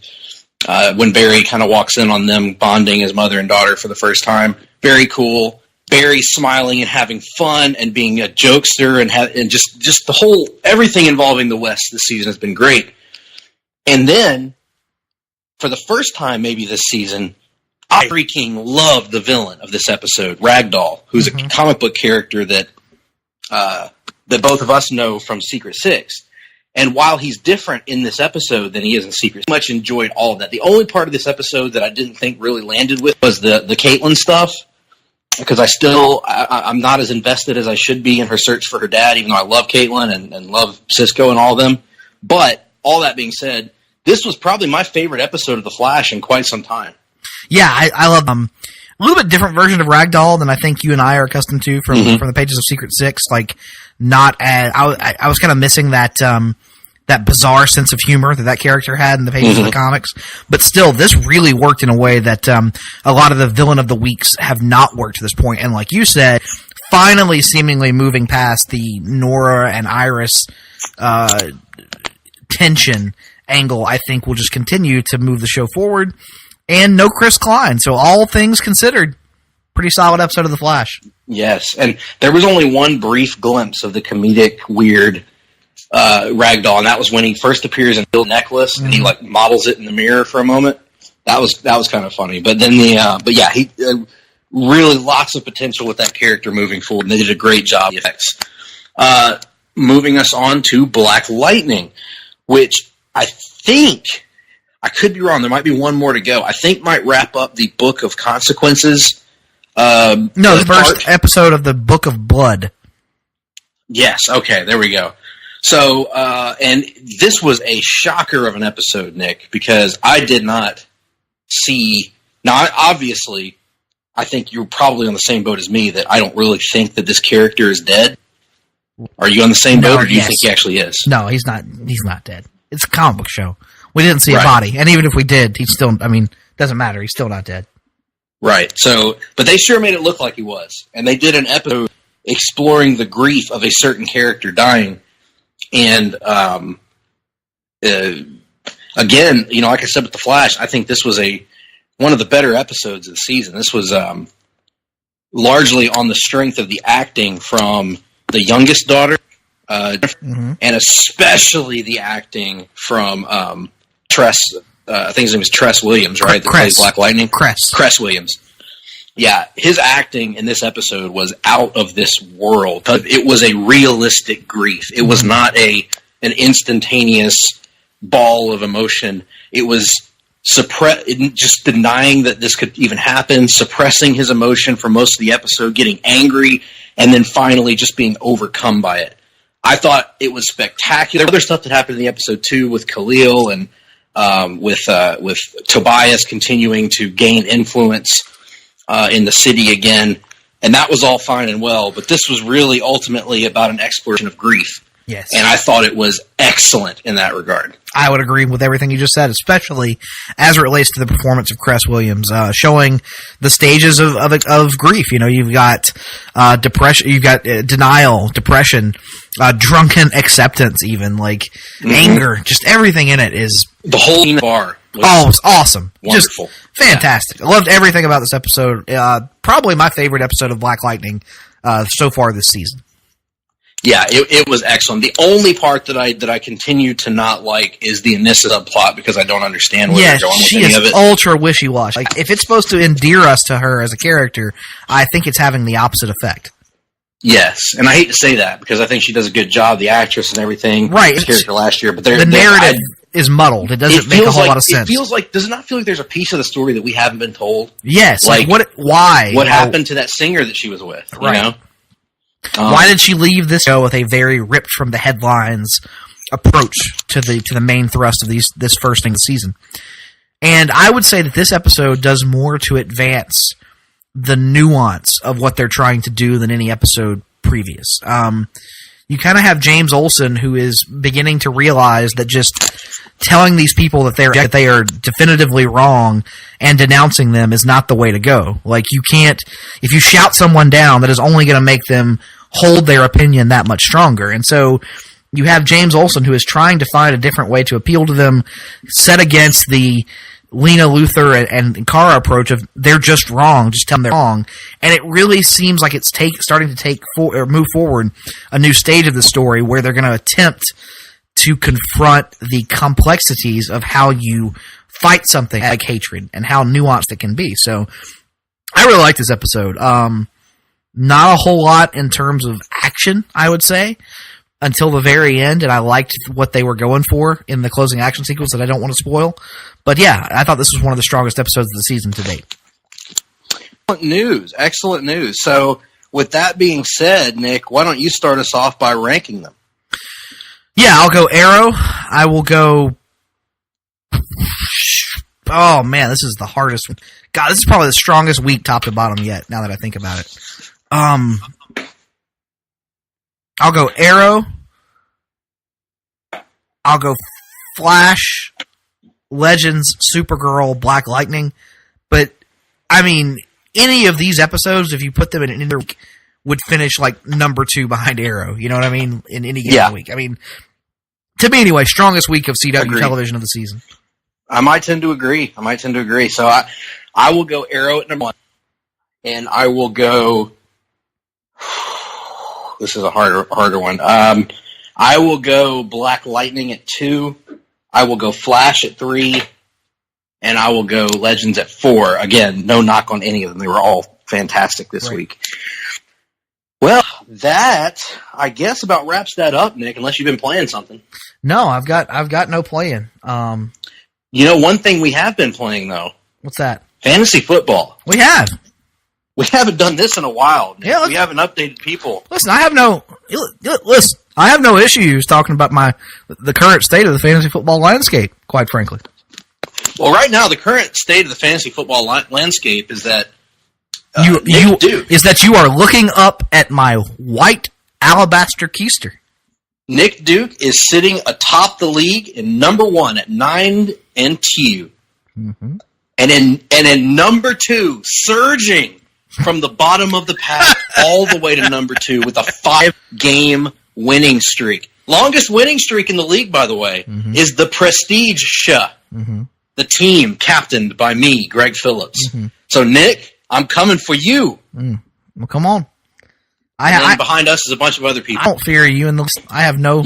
when Barry kind of walks in on them bonding as mother and daughter for the first time. Very cool. Barry smiling and having fun and being a jokester and just the whole, everything involving the West this season has been great. And then, for the first time maybe this season, I freaking loved the villain of this episode, Ragdoll, who's a comic book character that both of us know from Secret Six. And while he's different in this episode than he is in Secret, I much enjoyed all of that. The only part of this episode that I didn't think really landed with was the Caitlin stuff, because I'm not as invested as I should be in her search for her dad, even though I love Caitlin and love Cisco and all of them. But all that being said, this was probably my favorite episode of The Flash in quite some time. Yeah, I love a little bit different version of Ragdoll than I think you and I are accustomed to from the pages of Secret Six. Like, not as I was kind of missing that bizarre sense of humor that character had in the pages of the comics. But still, this really worked in a way that a lot of the villain of the weeks have not worked to this point. And like you said, finally seemingly moving past the Nora and Iris tension angle, I think will just continue to move the show forward. And no Chris Klein, so all things considered, pretty solid episode of The Flash. Yes, and there was only one brief glimpse of the comedic, weird Ragdoll, and that was when he first appears in Bill Necklace, and he like models it in the mirror for a moment. That was kind of funny. But then he really lots of potential with that character moving forward, and they did a great job with the effects. Moving us on to Black Lightning, which I think, I could be wrong, there might be one more to go, I think might wrap up the Book of Consequences. The first episode of the Book of Blood. Yes, okay, there we go. So, and this was a shocker of an episode, Nick, because I did not see, now obviously, I think you're probably on the same boat as me that I don't really think that this character is dead. Are you on the same boat, or do you think he actually is? No, he's not. He's not dead. It's a comic book show. We didn't see a body, and even if we did, he's still. I mean, doesn't matter. He's still not dead. Right. So, but they sure made it look like he was, and they did an episode exploring the grief of a certain character dying, and again, like I said with the Flash, I think this was one of the better episodes of the season. This was largely on the strength of the acting from the youngest daughter, and especially the acting from Tress. I think his name is Tress Williams, right? That plays Black Lightning. Cress Williams. Yeah, his acting in this episode was out of this world. It was a realistic grief. It was not an instantaneous ball of emotion. It was just denying that this could even happen, suppressing his emotion for most of the episode, getting angry, and then finally just being overcome by it. I thought it was spectacular. Other stuff that happened in the episode too, with Khalil and with Tobias continuing to gain influence in the city again, and that was all fine and well. But this was really ultimately about an exploration of grief. Yes. And I thought it was excellent in that regard. I would agree with everything you just said, especially as it relates to the performance of Cress Williams, showing the stages of grief. You've got depression, you've got denial, depression, drunken acceptance, even anger. Just everything in it is the whole bar. It's awesome, wonderful, just fantastic. Yeah. I loved everything about this episode. Probably my favorite episode of Black Lightning so far this season. Yeah, it was excellent. The only part that I continue to not like is the Anissa subplot, because I don't understand where they're going with any of it. She is ultra wishy-washy. If it's supposed to endear us to her as a character, I think it's having the opposite effect. Yes, and I hate to say that because I think she does a good job, the actress and everything. Right, character last year, but the narrative is muddled. It doesn't make a whole lot of sense. It feels like, does it not feel like there's a piece of the story that we haven't been told? Yes, why? What happened to that singer that she was with? Right. Why did she leave this show with a very ripped from the headlines approach to the main thrust of this first thing of the season? And I would say that this episode does more to advance the nuance of what they're trying to do than any episode previous. You kind of have James Olsen, who is beginning to realize that just telling these people that they are definitively wrong and denouncing them is not the way to go. You can't, if you shout someone down, that is only going to make them hold their opinion that much stronger. And so you have James Olsen, who is trying to find a different way to appeal to them, set against the Lena Luthor and Kara approach of they're just wrong, just tell them they're wrong. And it really seems like it's starting to move forward a new stage of the story where they're going to attempt to confront the complexities of how you fight something like hatred and how nuanced it can be. So I really like this episode. Not a whole lot in terms of action, I would say, until the very end, and I liked what they were going for in the closing action sequence that I don't want to spoil. But yeah, I thought this was one of the strongest episodes of the season to date. Excellent news. So with that being said, Nick, why don't you start us off by ranking them? Yeah, I'll go Arrow. I will go... Oh, man, this is the hardest one. God, this is probably the strongest week top to bottom yet, now that I think about it. I'll go Arrow. I'll go Flash, Legends, Supergirl, Black Lightning. But, I mean, any of these episodes, if you put them in an week, would finish number 2 behind Arrow. You know what I mean? In any given week. I mean, to me anyway, strongest week of CW television of the season. I might tend to agree. So I will go Arrow at number 1. And I will go... This is a harder one. I will go Black Lightning at 2. I will go Flash at 3. And I will go Legends at 4. Again, no knock on any of them. They were all fantastic this week. Well, that, I guess, about wraps that up, Nick, unless you've been playing something. No, I've got no playing. One thing we have been playing, though. What's that? Fantasy football. We have. We haven't done this in a while. Nick. Yeah, we haven't updated people. Listen, I have no issues talking about the current state of the fantasy football landscape, quite frankly. Well, right now, the current state of the fantasy football landscape is that Nick Duke. Is that you are looking up at my white alabaster keister. Nick Duke is sitting atop the league in number 1 at 9-2. Mm-hmm. And in number 2, surging from the bottom of the pack all the way to number 2 with a 5-game winning streak. Longest winning streak in the league, by the way, is the Prestige the team captained by me, Greg Phillips. So, Nick, I'm coming for you. Well, come on. And behind us is a bunch of other people. I don't fear you in the. I have no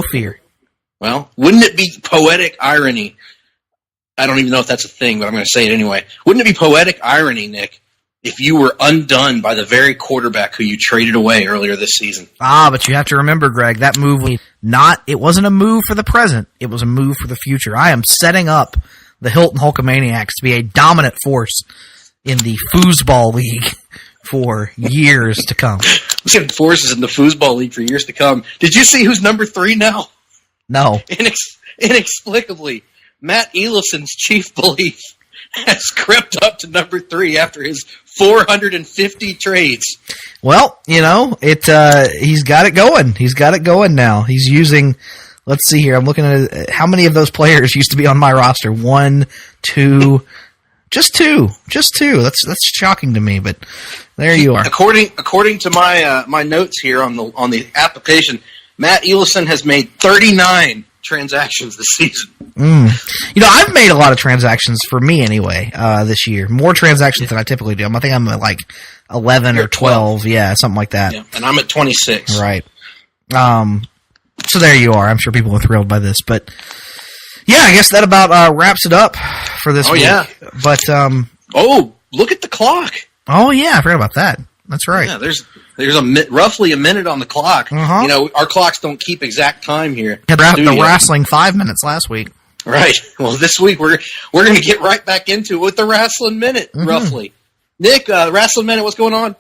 fear. Well, wouldn't it be poetic irony? I don't even know if that's a thing, but I'm going to say it anyway. Wouldn't it be poetic irony, Nick, if you were undone by the very quarterback who you traded away earlier this season? But you have to remember, Greg, that move was it wasn't a move for the present. It was a move for the future. I am setting up the Hilton Hulkamaniacs to be a dominant force in the foosball league for years to come. Forces in the foosball league for years to come. Did you see who's number 3 now? No. Inexplicably, Matt Elison's chief belief has crept up to number 3 after his 450 trades. Well, he's got it going. He's got it going now. He's using, let's see here, I'm looking at how many of those players used to be on my roster. 1, 2, just two. That's shocking to me, but there you are. According to my notes here on the application, Matt Elison has made 39 transactions this season. I've made a lot of transactions for me anyway this year. More transactions than I typically do. I think I'm at like 11 or 12. Yeah, something like that. Yeah, and I'm at 26. Right. So there you are. I'm sure people are thrilled by this, but yeah, I guess that about wraps it up for this week. Yeah. But look at the clock. Oh yeah, I forgot about that. That's right. Yeah, there's roughly a minute on the clock. Our clocks don't keep exact time here. The wrestling 5 minutes last week. Right. Well, this week we're going to get right back into it with the wrestling minute, roughly. Nick, wrestling minute, what's going on?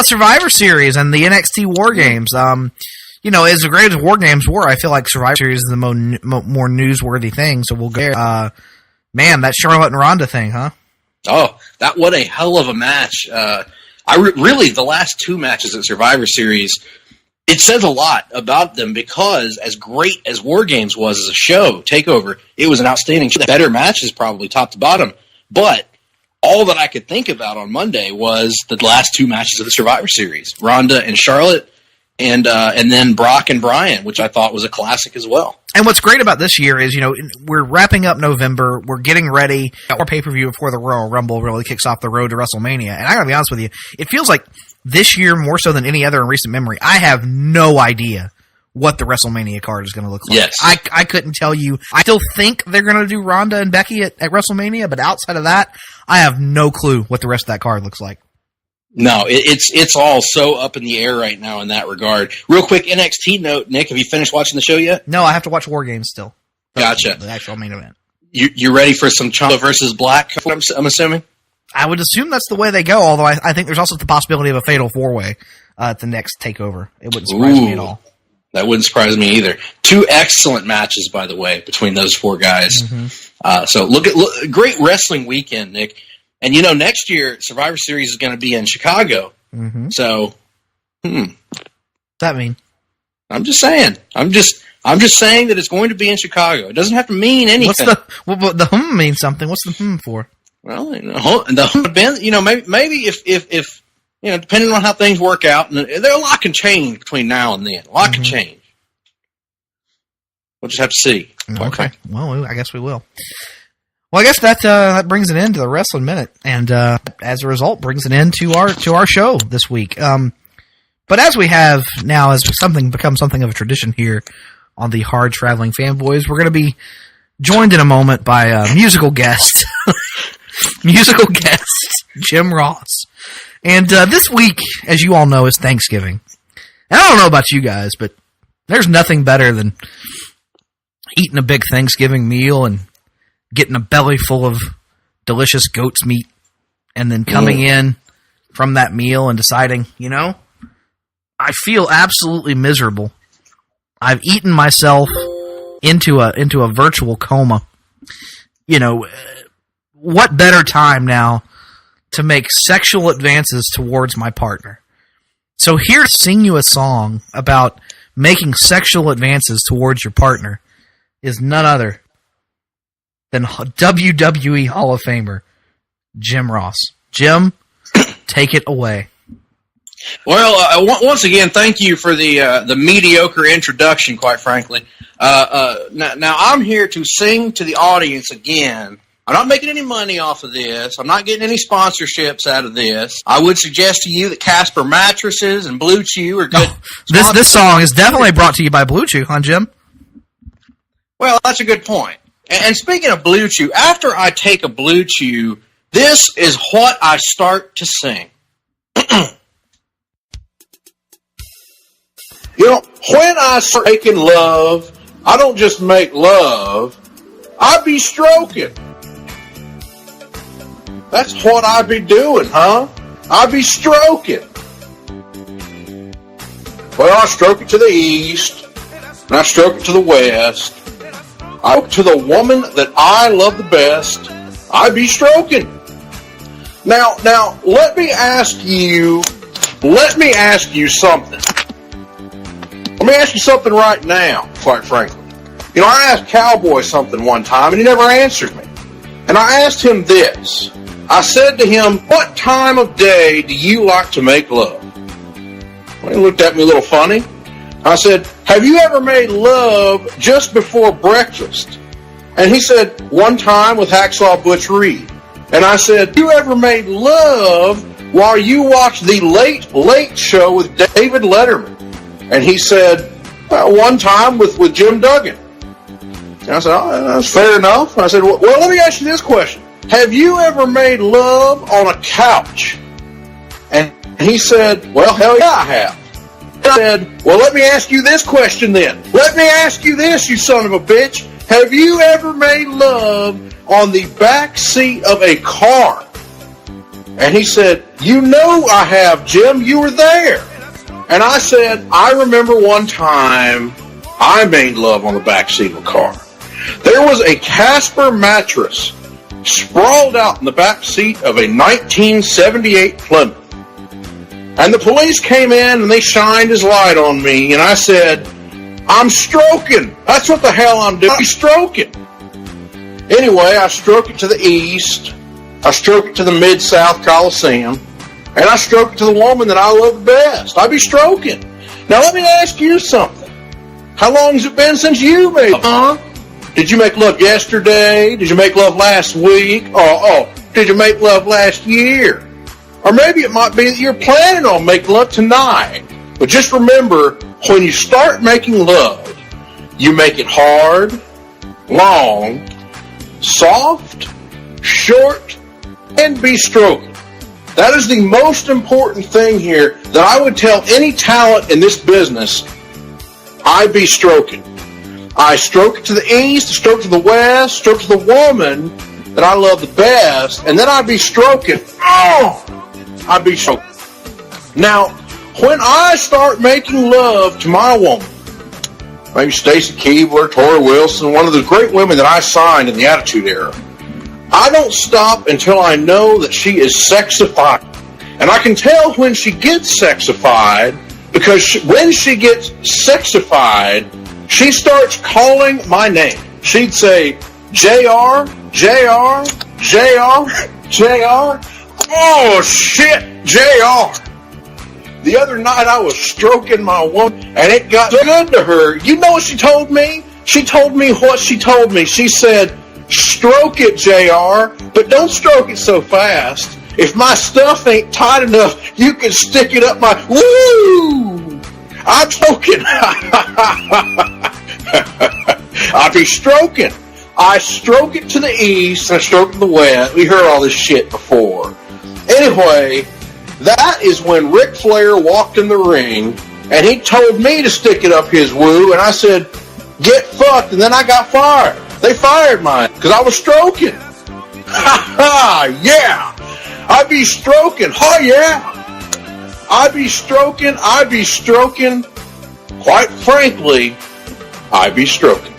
Survivor Series and the NXT War Games. As great as War Games were, I feel like Survivor Series is the more newsworthy thing. So we'll go there. Man, that Charlotte and Ronda thing, huh? Oh, what a hell of a match. Really, the last 2 matches at Survivor Series, it says a lot about them because as great as War Games was as a show, TakeOver, it was an outstanding show. Better matches probably top to bottom. But all that I could think about on Monday was the last 2 matches of the Survivor Series, Ronda and Charlotte, and then Brock and Bryan, which I thought was a classic as well. And what's great about this year is, we're wrapping up November. We're getting ready for pay-per-view before the Royal Rumble really kicks off the road to WrestleMania. And I gotta be honest with you, it feels like this year, more so than any other in recent memory, I have no idea what the WrestleMania card is going to look like. Yes. I couldn't tell you. I still think they're going to do Ronda and Becky at WrestleMania, but outside of that, I have no clue what the rest of that card looks like. No, it's all so up in the air right now in that regard. Real quick NXT note, Nick, have you finished watching the show yet? No, I have to watch War Games still. Gotcha. The actual main event. You ready for some Ciampa versus Black, I'm assuming? I would assume that's the way they go, although I think there's also the possibility of a fatal 4-way at the next TakeOver. It wouldn't surprise me at all. That wouldn't surprise me either. 2 excellent matches, by the way, between those 4 guys. So look, great wrestling weekend, Nick. And next year Survivor Series is going to be in Chicago. So, what's that mean? I'm just saying. I'm just saying that it's going to be in Chicago. It doesn't have to mean anything. The means something. What's the for? Well, maybe if depending on how things work out, and a lot can change between now and then. A lot can change. We'll just have to see. Okay. Well, I guess we will. Well, I guess that brings an end to the Wrestling Minute, and as a result, brings an end to our show this week. But as we have now, as become something of a tradition here on the Hard-Traveling Fanboys, we're going to be joined in a moment by a musical guest, Jim Ross. And this week, as you all know, is Thanksgiving. And I don't know about you guys, but there's nothing better than eating a big Thanksgiving meal and getting a belly full of delicious goat's meat, and then coming in from that meal and deciding, I feel absolutely miserable. I've eaten myself into a virtual coma. What better time now to make sexual advances towards my partner. So here to sing you a song about making sexual advances towards your partner is none other than WWE Hall of Famer Jim Ross. Jim, take it away. Well, once again, thank you for the mediocre introduction, quite frankly. Now, I'm here to sing to the audience again. I'm not making any money off of this. I'm not getting any sponsorships out of this. I would suggest to you that Casper Mattresses and Blue Chew are good. This song is definitely brought to you by Blue Chew, huh, Jim? Well, that's a good point. And speaking of Blue Chew, after I take a Blue Chew, this is what I start to sing. You know, when I start making love, I don't just make love, I be stroking. That's what I be doing, huh? I be stroking. Well, I stroke it to the east, and I stroke it to the west. I stroke to the woman that I love the best. I be stroking. Now, let me ask you something. Let me ask you something right now, quite frankly. You know, I asked Cowboy something one time, and he never answered me. And I asked him this. I said to him, what time of day do you like to make love? Well, he looked at me a little funny. I said, have you ever made love just before breakfast? And he said, one time with Hacksaw Butch Reed. And I said, have you ever made love while you watched the Late Late Show with David Letterman? And he said, one time with Jim Duggan. And I said, oh, that's fair enough. And I said, well, let me ask you this question. Have you ever made love on a couch? And he said, well, hell yeah, I have. And I said, well, let me ask you this question then. Let me ask you this, you son of a bitch. Have you ever made love on the back seat of a car? And he said, you know I have, Jim. You were there. And I said, I remember one time I made love on the back seat of a car. There was a Casper mattress sprawled out in the back seat of a 1978 Plymouth. And the police came in and they shined his light on me, and I said, I'm stroking. That's what the hell I'm doing. I'm stroking. Anyway, I stroke it to the east. I stroke it to the Mid-South Coliseum. And I stroke it to the woman that I love best. I be stroking. Now let me ask you something. How long has it been since you made love? Huh? Did you make love yesterday? Did you make love last week? Did you make love last year? Or maybe it might be that you're planning on making love tonight. But just remember, when you start making love, you make it hard, long, soft, short, and be stroking. That is the most important thing here that I would tell any talent in this business. I be stroking. I stroke it to the east, stroke to the west, stroke to the woman that I love the best, and then I be stroking. I be stroking. Now, when I start making love to my woman, maybe Stacy Keebler, Tori Wilson, one of the great women that I signed in the Attitude Era, I don't stop until I know that she is sexified. And I can tell when she gets sexified because when she gets sexified, she starts calling my name. She'd say, JR, JR, JR, JR. Oh, shit, JR. The other night I was stroking my woman, and it got good to her. You know what she told me? She told me what she told me. She said, stroke it, JR, but don't stroke it so fast. If my stuff ain't tight enough, you can stick it up my... Woo! I'm stroking. I be stroking. I stroke it to the east, and I stroke it to the west. We heard all this shit before. Anyway, that is when Ric Flair walked in the ring, and he told me to stick it up his woo, and I said, get fucked, and then I got fired. They fired mine because I was stroking. Ha ha, yeah. I be stroking. Oh, yeah. I be stroking. Quite frankly, I be stroking.